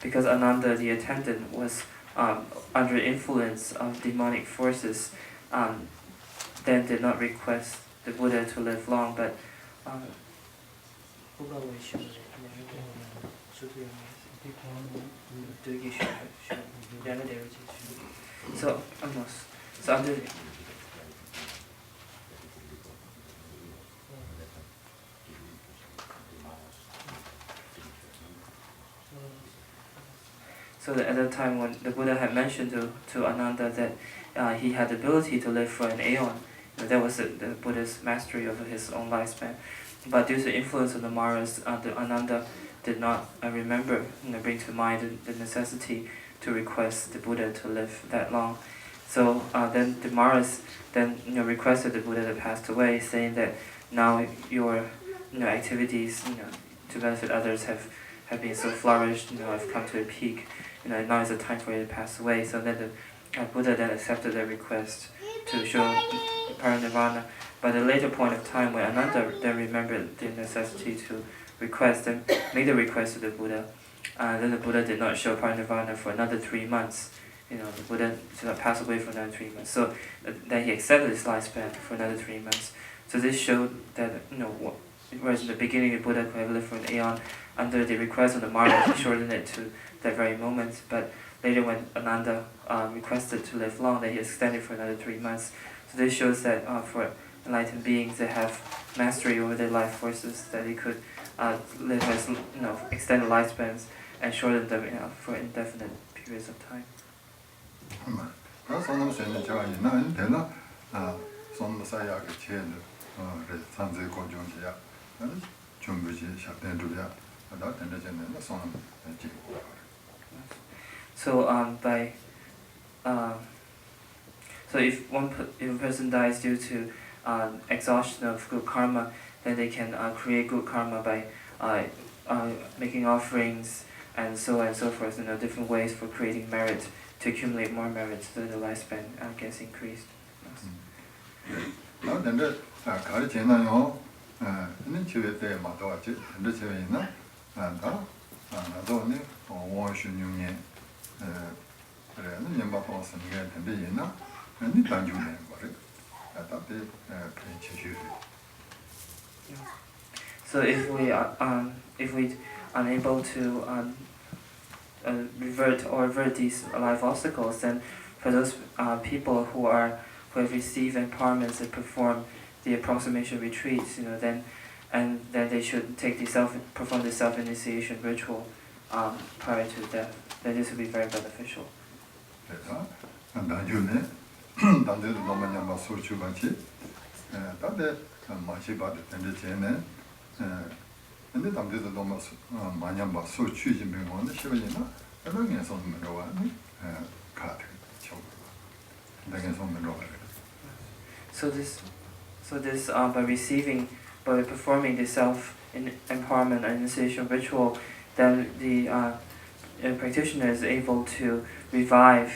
because Ananda, the attendant, was under influence of demonic forces, then did not request the Buddha to live long, but so under So at that time when the Buddha had mentioned to Ananda that he had the ability to live for an aeon, that was the Buddha's mastery over his own lifespan. But due to the influence of the Maras, Ananda did not remember, bring to mind the necessity to request the Buddha to live that long. So then the Maras requested the Buddha that passed away, saying that now your activities to benefit others have been so flourished, have come to a peak. Now is the time for you to pass away. So then the Buddha then accepted their request to show parinirvana. But at a later point of time, when Ananda then remembered the necessity to request and made the request to the Buddha, then the Buddha did not show parinirvana for another 3 months. The Buddha did not pass away for another 3 months. So then he extended his lifespan for another 3 months. So this showed that whereas in the beginning the Buddha could have lived for an aeon, under the request of the Mara, he shortened it to that very moment. But later when Ananda requested to live long, then he extended for another 3 months. So this shows that for enlightened beings, they have mastery over their life forces, that they could live as extended lifespans and shorten them for indefinite periods of time. So so if a person dies due to exhaustion of good karma, then they can create good karma by making offerings and so on and so forth. Different ways for creating merit to accumulate more merit so that the lifespan gets increased. 그래, 년바 통해서 내가 된대 있나? 아니 단주네 거래. 아따때 펜치슈. So if we unable to revert these life obstacles, then for those people who have received empowerments and perform the approximation retreats, then they should perform the self-initiation ritual prior to death. Then this will be very beneficial. 그래서 단주네 단주도 너무 냠바 소주같이 다들 맛이 봐도 된대 제네. 근데 담대도 너무 많이 안 봐. 소취지 명언은 시원이나 그런 손으로 와니 카드 쳐. 내가 손으로 와. So this by performing the self-empowerment and initiation ritual, then the practitioner is able to revive,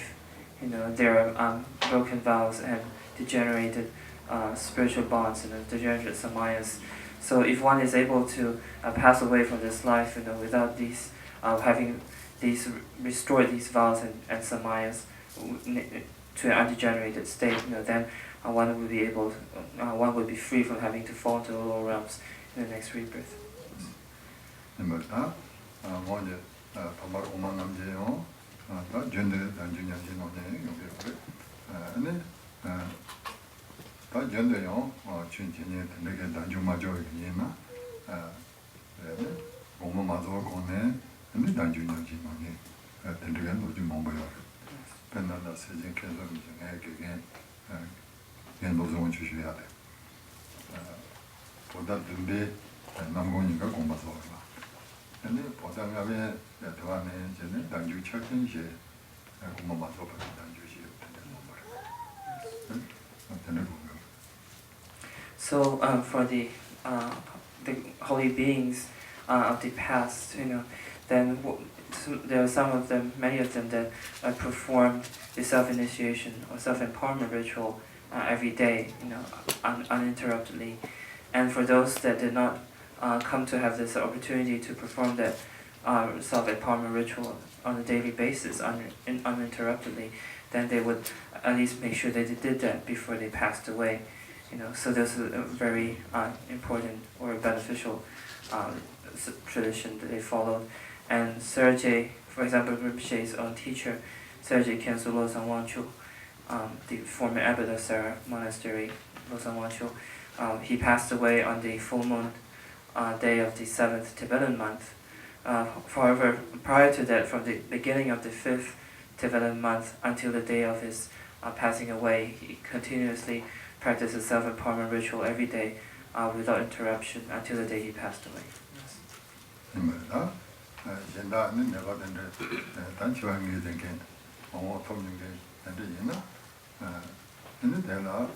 their broken vows and degenerated spiritual bonds, degenerated samayas. So if one is able to pass away from this life, without these having restored these vows and samayas to an undegenerated state, then one would be free from having to fall into the lower realms in the next rebirth. 먼저 정말 오만 남제요. 다 전대 단중량지 노네 요게. 네. 다 전대요. 춘진이 되게 단중마저 있나? 네. 오만 맞아 거네. 근데 단중량지 노네. 되게 뭐지 뭔가요? pendant ces inquiétudes, il y a besoin de juger. Pour date de 남고니까 공부해서 봐. 근데 보장하면 대화는 이제는 단주 철진시 공부만 더 받는 단주시 되는 거예요. So for the holy beings of the past, then there are many of them that perform the self-initiation or self-empowerment ritual every day, uninterruptedly. And for those that did not come to have this opportunity to perform that self-empowerment ritual on a daily basis uninterruptedly, then they would at least make sure that they did that before they passed away. So this is a very important or beneficial tradition that they followed. And Sergei, for example, Rinpoche's own teacher, Sergei Khyentse Losang Wangchu, the former abbot of Sera Monastery, Losang Wangchu, he passed away on the full moon day of the 7th Tibetan month. However, prior to that, from the beginning of the 5th Tibetan month until the day of his passing away, he continuously practiced the self-empowerment ritual every day without interruption until the day he passed away. 옛날에는 내가 된데 단추왕이 된 게 통용돼 근데 얘는 근데 내가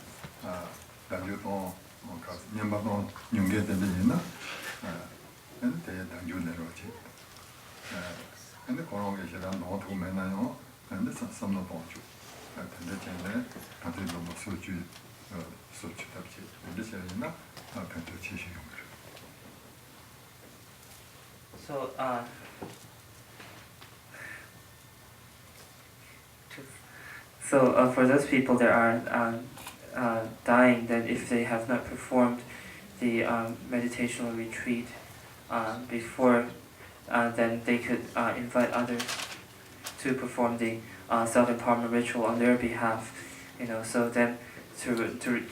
단주도 그 년마다 용계되는 얘는 근데 단주내로지 근데 그런 게 제가 너무 도매나요 근데 섬도 도주 근데 제가 다들 너무 소주답지 근데 제가 편도 치시용 So for those people that are dying, then if they have not performed the meditational retreat before, then they could invite others to perform the self-empowerment ritual on their behalf. So then to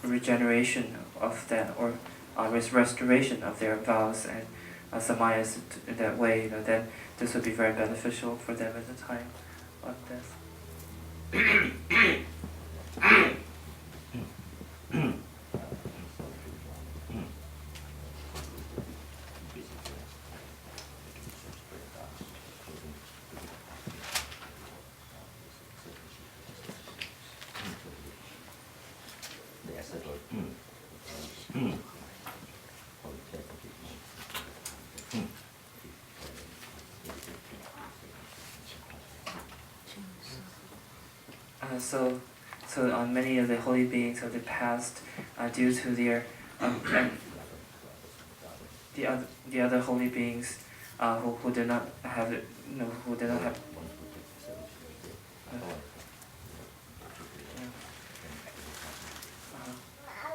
regeneration of that, or restoration of their vows and samayas in that way, then this would be very beneficial for them at the time of death. So on many of the holy beings of the past, due to their and the other holy beings who did not have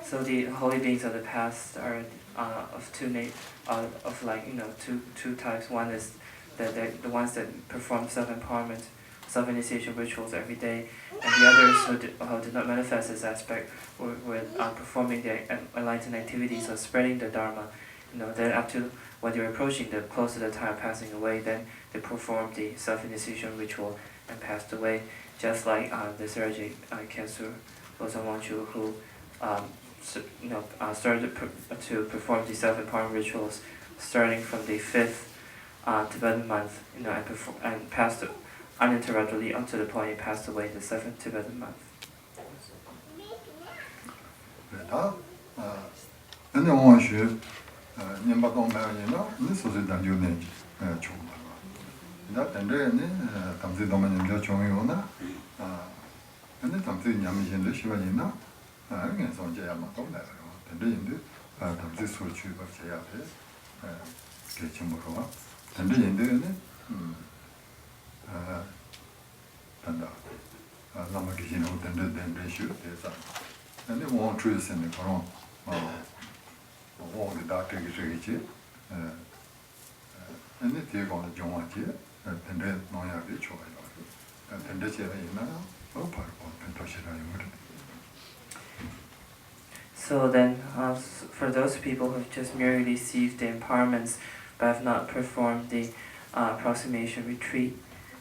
So the holy beings of the past are of two types. One is the ones that perform self-empowerment, self-initiation rituals every day, and the others who did not manifest this aspect were performing their enlightened activities of spreading the Dharma. Then up to when they're approaching close to the time of passing away, then they perform the self-initiation ritual and passed away. Just like the Sergei Kensur Losang Wangchu, who started to perform the self-empowerment rituals starting from the 5th Tibetan month, and passed uninterruptedly up to the point he passed away the 7th Tibetan month. So then, for those people who have just merely received the empowerments but have not performed the approximation retreat,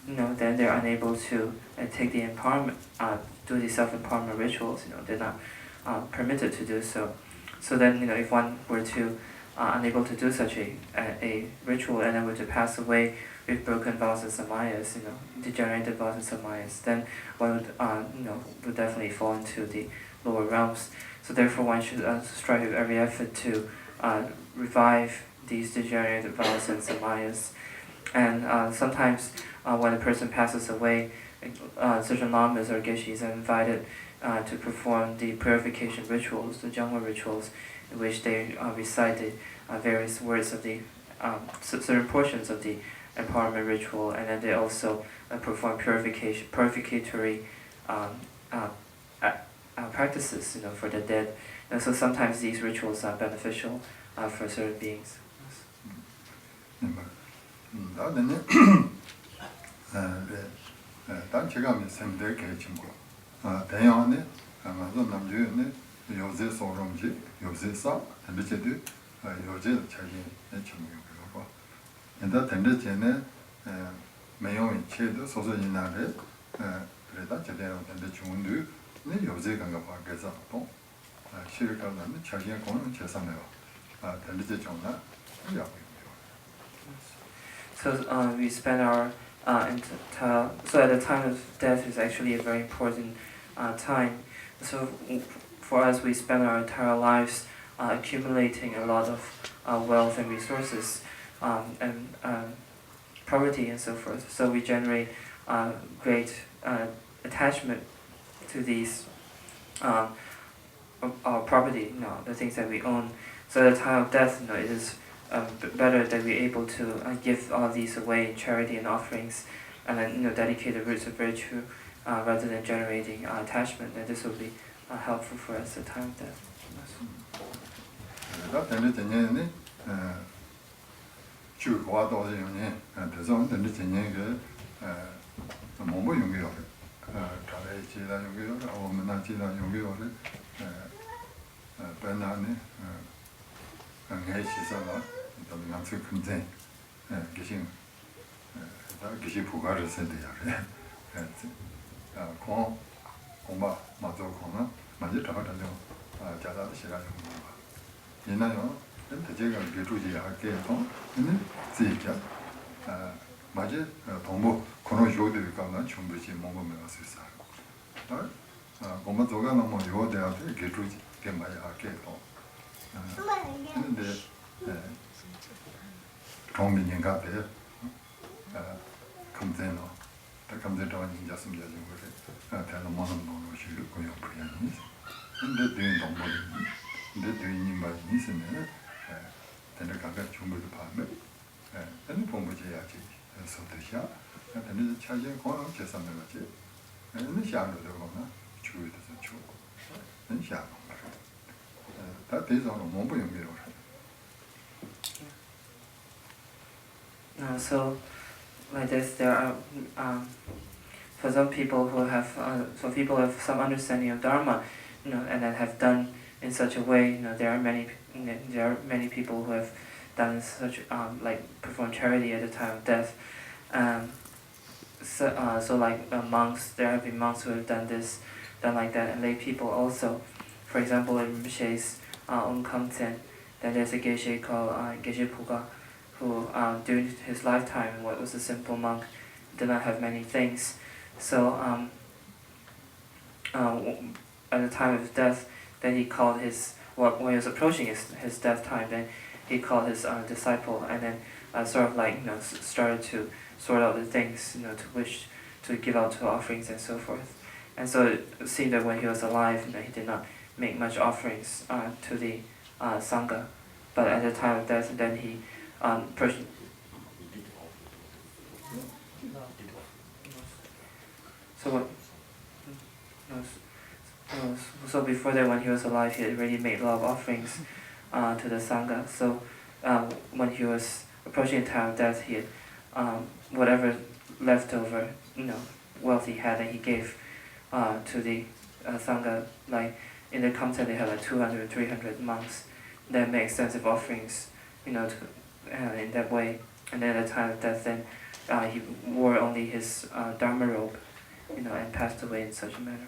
then they're unable to take the empowerment, do the self-empowerment rituals. They're not permitted to do so. So then, if one were to unable to do such a ritual and then were to pass away with broken vows and samayas, degenerated vows and samayas, then one would definitely fall into the lower realms. So therefore, one should strive with every effort to revive these degenerated vows and samayas. And sometimes, when a person passes away, certain lamas or geshis are invited to perform the purification rituals, the Jangwa rituals, in which they recite the various words of the certain portions of the empowerment ritual, and then they also perform purificatory practices, for the dead. And so sometimes these rituals are beneficial for certain beings. So we spend our so at the time of death is actually a very important time. So for us, we spend our entire lives accumulating a lot of wealth and resources and property and so forth. So we generate great attachment to these our property, the things that we own. So at the time of death, it is better that we're able to give all of these away in charity and offerings, and then dedicate the roots of virtue rather than generating attachment. And this will be helpful for us at the time of death. 는 샤로도거나 주의도서 주. 는 샤로. 다 대상으로 몸부 연결을 So, like this, there are for some people who have some understanding of Dharma, and that have done in such a way. There are many people who have done such like perform charity at the time of death. So like monks, there have been monks who have done like that, and lay people also. For example, in Rinpoche's own content, then there's a Geshe called Geshe Puga, who during his lifetime was a simple monk, did not have many things. So at the time of his death, then he called when he was approaching his death time, then he called his disciple, and then sort of like started to sort out the things to give out to offerings and so forth. And so it seemed that when he was alive, he did not make much offerings to the Sangha, but at the time of death, then he So before that, when he was alive, he had already made a lot of offerings to the Sangha. So when he was approaching the time of death, he had whatever leftover wealth he had, that he gave to the Sangha. Like in the content, they have like 200, 300 monks that make extensive offerings, in that way. And then at the time of death, then he wore only his Dharma robe, and passed away in such a manner.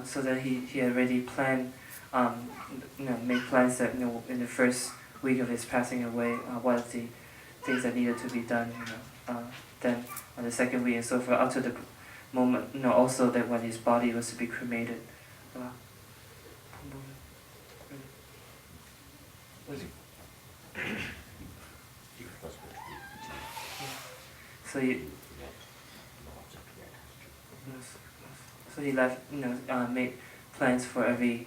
So that he had already planned, made plans that in the first week of his passing away, what are the things that needed to be done. Then on the second week and so forth, up to the moment, also that when his body was to be cremated. So he left, made plans for every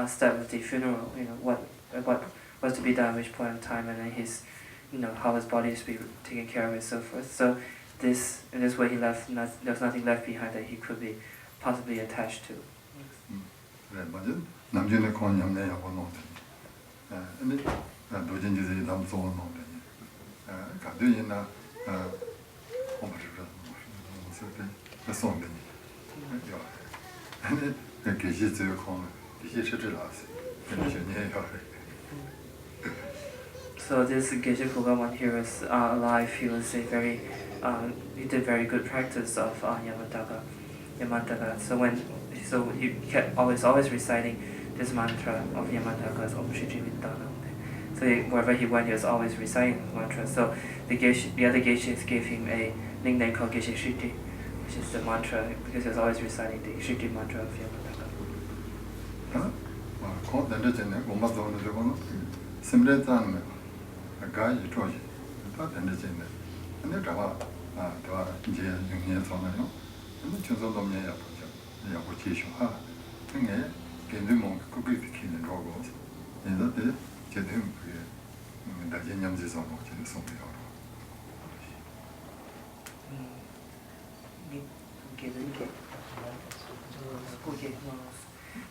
step of the funeral. What was to be done at which point in time, and then his, how his body is to be taken care of and so forth. So in this way he left. There was nothing left behind that he could be possibly attached to. 남진의 건 염내하고 놓더니, 근데 도진지들이 담소 놓더니, 가든이나 어머니가送的你。 So this Geshe Puga, when he was alive, he was he did very good practice of Yamantaka. So he kept always reciting this mantra of Yamantaka's Om Shri Jivitana. So wherever he went, he was always reciting the mantra. So the other Geshes gave him a nickname called Geshe Shriti, which is the mantra, because he was always reciting the Shriti mantra of Yamantaka.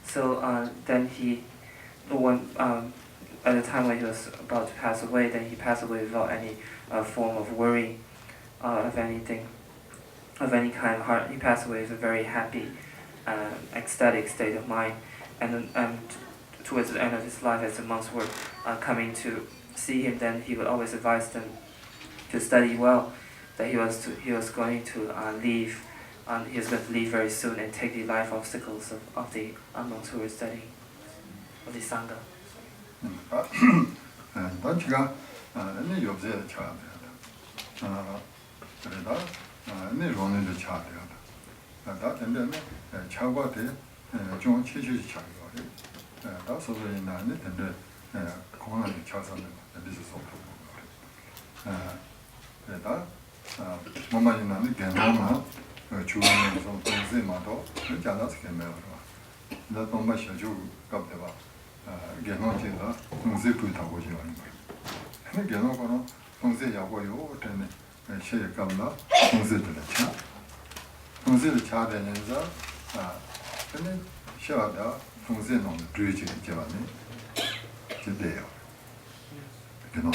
So then at the time when he was about to pass away, then he passed away without any form of worry of anything, of any kind. He passed away with a very happy, ecstatic state of mind. And towards the end of his life, as the monks were coming to see him, then he would always advise them to study well, that he was going to leave. He was going to leave very soon and take the life obstacles of the monks who were studying, of the Sangha. 좀 체질이 차이가 다 소소히 나는데 근데 공항에 차서는 비슷 속도 그래다 뭐만 나는 개념만 주변에서 동세마도 잘라서 개념을 나 동마 시주 갑대봐 개념제가 동세 부타고 지는 거야 근데 개념은 동세 야고요 때문에 시에 갑나 동세들 차 동세를 차대면서 근데 시하다 동세는 주의지 제반에 제대요 개념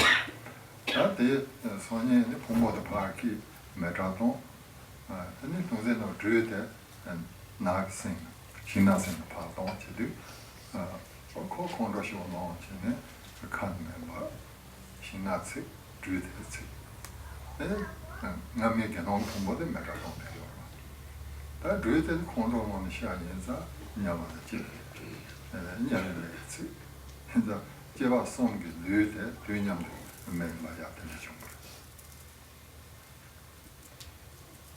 다들 소년의 부모도 파악이 매라도 근데 동생은 주의대 나학생 신나생 파도 제도 그 컨트롤이 오는 칸 멤버 신나생 주의대 남의 개념 부모도 매라도 다 주의대 컨트롤만 시작해서 냐마지 냐를 했지 그래서 제가送给 주의대 주의념도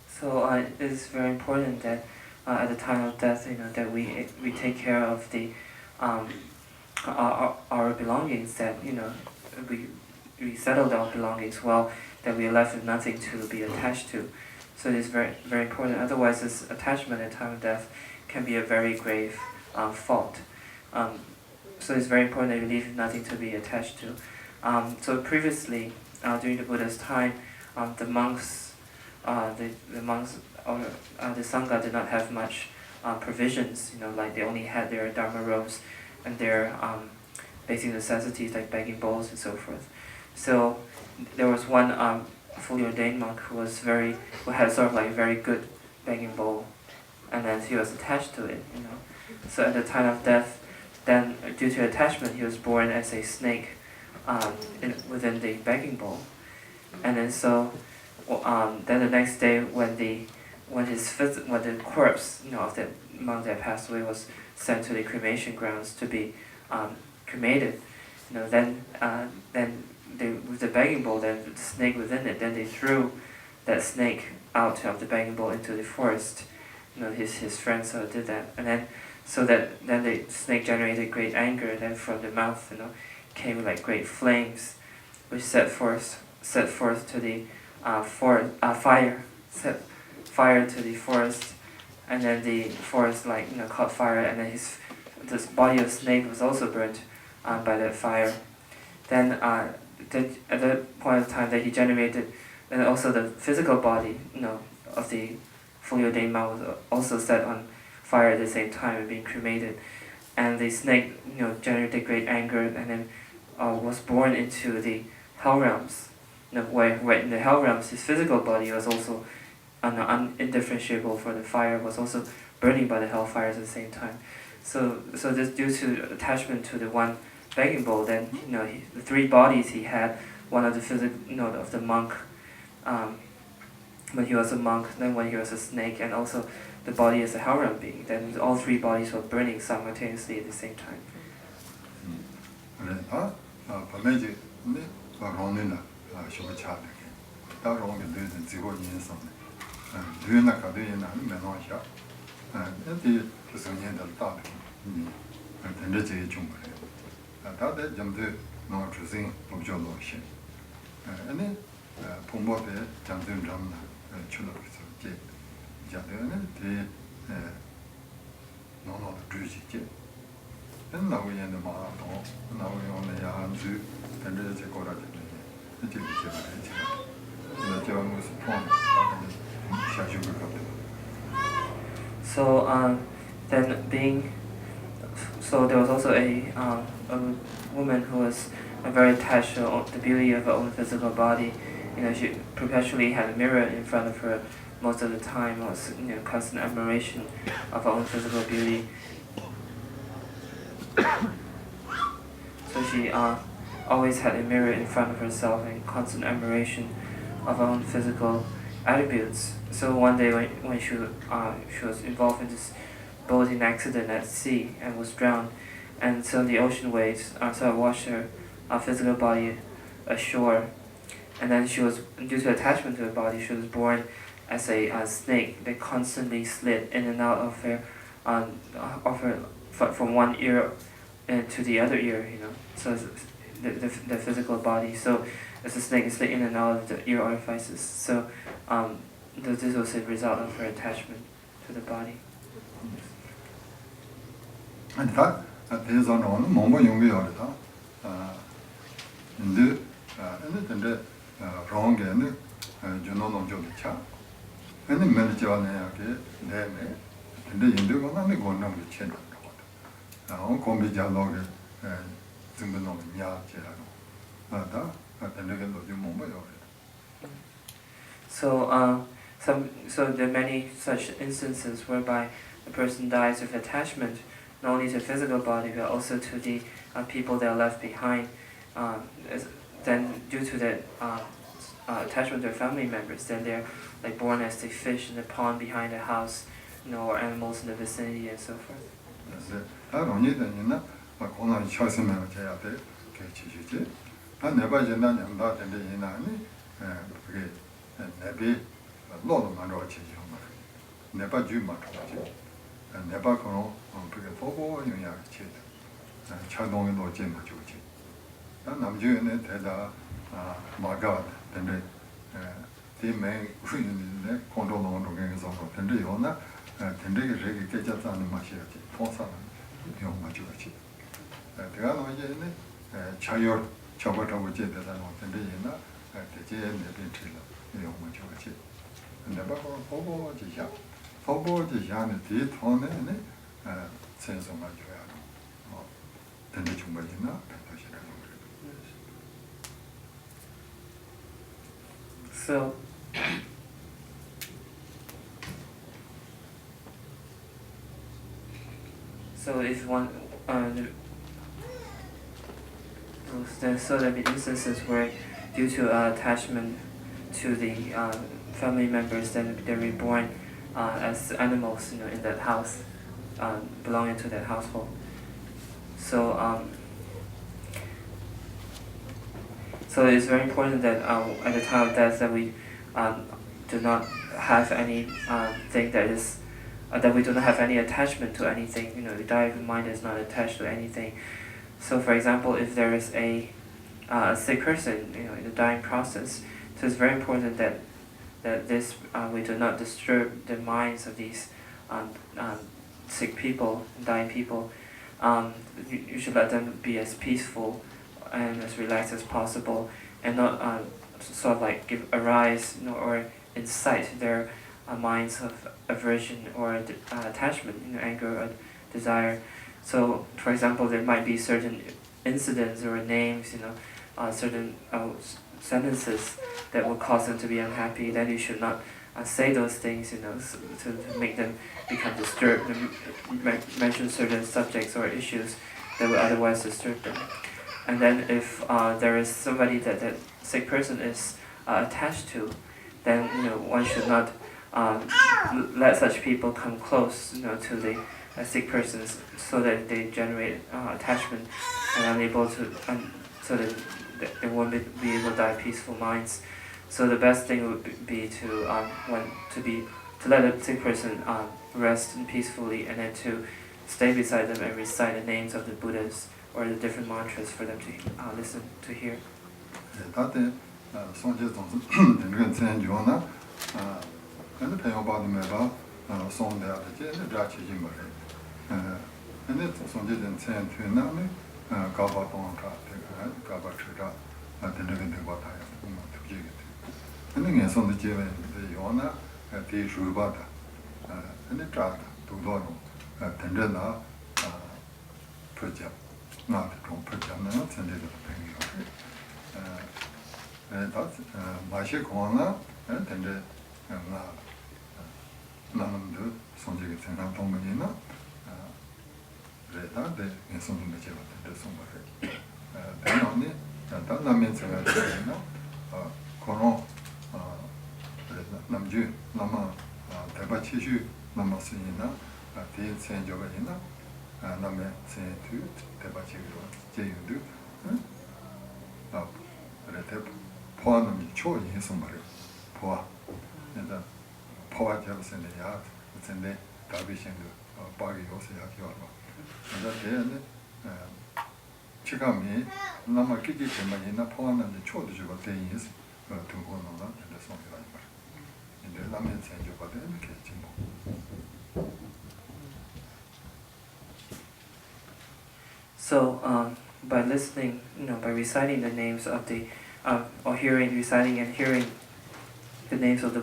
So it's very important that at the time of death, that we take care of the our belongings. That we settle our belongings well. That we are left with nothing to be attached to. So it is very very important. Otherwise, this attachment at the time of death can be a very grave fault. So it's very important that we leave nothing to be attached to. So previously, during the Buddha's time, the monks, the monks or the sangha did not have much provisions. Like they only had their dharma robes and their basic necessities like begging bowls and so forth. So there was one fully ordained monk who had sort of like a very good begging bowl, and then he was attached to it. So at the time of death, then due to attachment, he was born as a snake. Within the begging bowl, and then then the next day when the corpse of the monk that passed away was sent to the cremation grounds to be cremated, then with the begging bowl, then the snake within it, then they threw that snake out of the begging bowl into the forest. His friends did that, and then then the snake generated great anger. Then from the mouth, came like great flames, which set forth to the fire, set fire to the forest, and then the forest caught fire, and then this body of snake was also burnt by that fire. Then at that point of time that he generated, and also the physical body, of the fully ordained monk was also set on fire at the same time and being cremated, and the snake, generated great anger, and then was born into the hell realms, where in the hell realms his physical body was also indifferentiable for the fire, was also burning by the hellfires at the same time. So this due to attachment to the one begging bowl, then the three bodies he had, one of the physical, of the monk, when he was a monk, then when he was a snake, and also the body as a hell realm being. Then all three bodies were burning simultaneously at the same time. 밤에지 근데 그런데나 쇼가 차대. 다른 게 되는 지고 인성네. düğüne kadar yine menajya. Eti kısımda da tendereceği cumhuriyet. Daha da camdı noktasın objolu şey. Yani pombote camdın camda çuluk şey. Cadığını de nono düzüce. Ben naviyenin mağato, naviyenin yanzu tenderece koradı. Ne diye bir şey. Ne diyoruz pon. So then there was also a woman who was very attached to the beauty of her own physical body. She perpetually had a mirror in front of her most of the time. Was constant admiration of her own physical beauty. So she always had a mirror in front of herself and constant admiration of her own physical attributes. So one day when she was involved in this boating accident at sea and was drowned, and so the ocean waves washed her physical body ashore, and then she was, due to attachment to her body, she was born as a snake that constantly slid in and out of her offer from one ear to the other ear, so it's the physical body. So as a snake is in and out of the ear orifices. So this was a result of her attachment to the body. And that is on Mombo Yungi Orita. In the wrong end, Juno Jovicha. And the Melchiane, then the Indigo and the Gondam with Chen. On Combi Jalog, Zimbanon, Ya Gerano. And the Mombo Yorita. So there are many such instances whereby a person dies of attachment, not only to the physical body but also to the people that are left behind. Then due to the attachment to their family members, then they're like born as the fish in the pond behind the house, or animals in the vicinity and so forth. So if one so there be instances where due to attachment to the family members, then they're reborn as animals, in that house, belonging to that household. So so it's very important that at the time of death that we do not have any thing that we do not have any attachment to anything. The dying mind is not attached to anything. So, for example, if there is a sick person, in the dying process, so it's very important that this we do not disturb the minds of these sick people, dying people. You should let them be as peaceful and as relaxed as possible, and not sort of like give arise, or incite their minds of aversion or attachment, anger or desire. So, for example, there might be certain incidents or names, certain sentences that will cause them to be unhappy. Then you should not say those things, to make them become disturbed, mention certain subjects or issues that would otherwise disturb them. And then if there is somebody that that sick person is attached to, then one should not let such people come close, to the sick persons, so that they generate attachment and unable to, so that they won't be able to die peaceful minds. So the best thing would be to let the sick person rest peacefully, and then to stay beside them and recite the names of the Buddhas or the different mantras for them to listen to hear. 다비신도 빠기 요새 약이와봐. 근데 대는 지금이 남아 끼기 때문에 나 포함하는 초도 주고 대인스 등고는 나 근데 손이가 말. 근데 남의 생겨가 되는 게 뭐. So, by listening, by reciting the names of the, or reciting and hearing the names of the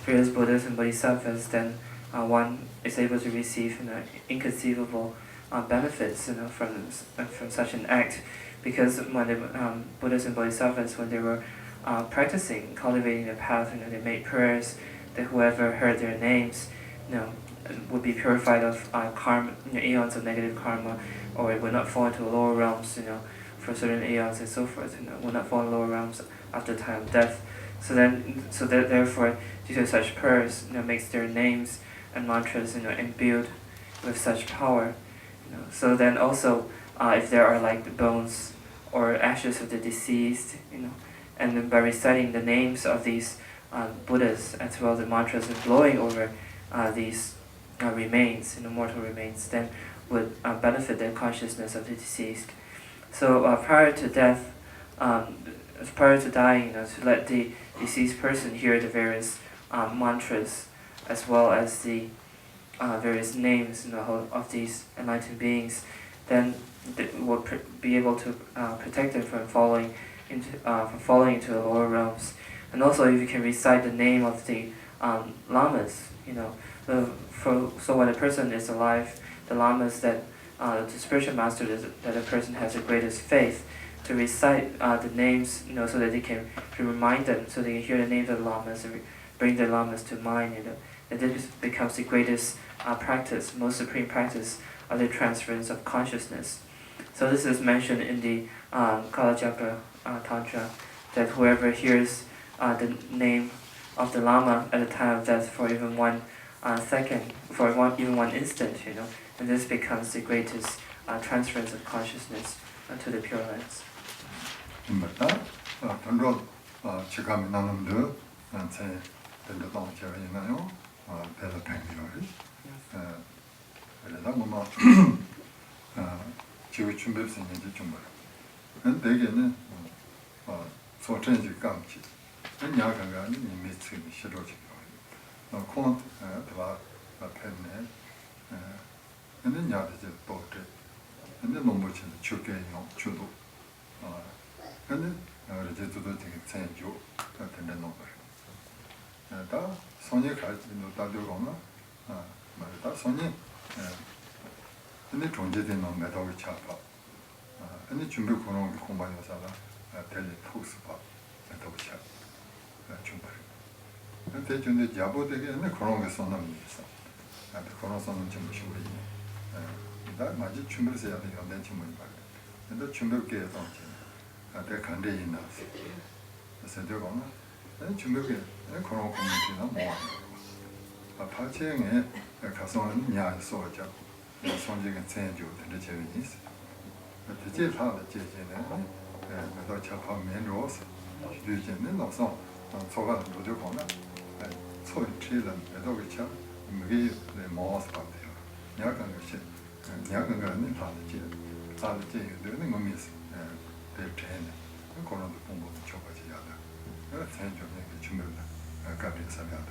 various Buddhas and Bodhisattvas, then one is able to receive, inconceivable benefits, from such an act, because when the Buddhas and Bodhisattvas, when they were practicing, cultivating the path, they made prayers that whoever heard their names, would be purified of karma, eons of negative karma, or it would not fall into lower realms, for certain eons and so forth, would not fall in lower realms after the time of death. So therefore, due to such prayers, makes their names and mantras, imbued with such power. So then also, if there are like the bones or ashes of the deceased, and then by reciting the names of these Buddhas as well as the mantras and blowing over these remains, mortal remains, then would benefit the consciousness of the deceased. So prior to death, prior to dying, to let the deceased person hear the various mantras as well as the various names of these enlightened beings, then will be able to protect them from falling into the lower realms. And also, if you can recite the name of the lamas, so when a person is alive, the lamas that the spiritual master that a person has the greatest faith, to recite the names, so that they can remind them, so they can hear the names of the lamas and bring the lamas to mind, and this becomes the greatest practice, most supreme practice of the transference of consciousness. So this is mentioned in the Kalajapa Tantra, that whoever hears the name of the Lama at the time of death for even 1 second, for even 1 instant, and this becomes the greatest transference of consciousness to the Pure Lands. 맞다. 전로 지금 나는데 제 된다고 제가 있나요? 배도 팽이를. 그래서 뭐 지금 준비해서 이제 좀 봐. 근데 되게는 소천지 감지. 그냥 가가 이미 지금 싫어지고. 콘트 더 펜네. 근데 야지 또 돼. 근데 너무 진짜 죽게요. 주도. 근데 이제 저도 되게 생겨 같은데 너무 다 손이 갈지도 다들고나 말다 손이 근데 존재된 놈 매덕을 잡아 근데 준비 그런 공부하는 사람 텔레 토스 봐 매덕을 잡아 준비 근데 준비 잡아되게 근데 그런 게 손은 있어 그런 손은 좀 쉬고 있네 나 맞지 준비해서 해야 되는 건데 좀 봐 근데 준비게 해서 내 간대 있나 그래서 제가 준비게 그런 공부나 뭐 파체에 가서는 냐 소자 손지가 생겨 되는 재미있어 그때 하다 제제네 내가 잡아 면로스 뒤에는 나서 소가 로저 거나 소리 치는 내가 그쵸 이게 내 모스 같아요 약간 것이 약간 거는 다르지 되는 거 미스 대체는 그런 공부 줘가지고 하다 생존에 준비를 가빈 사면다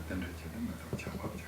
된대지는 뭐 잡아보자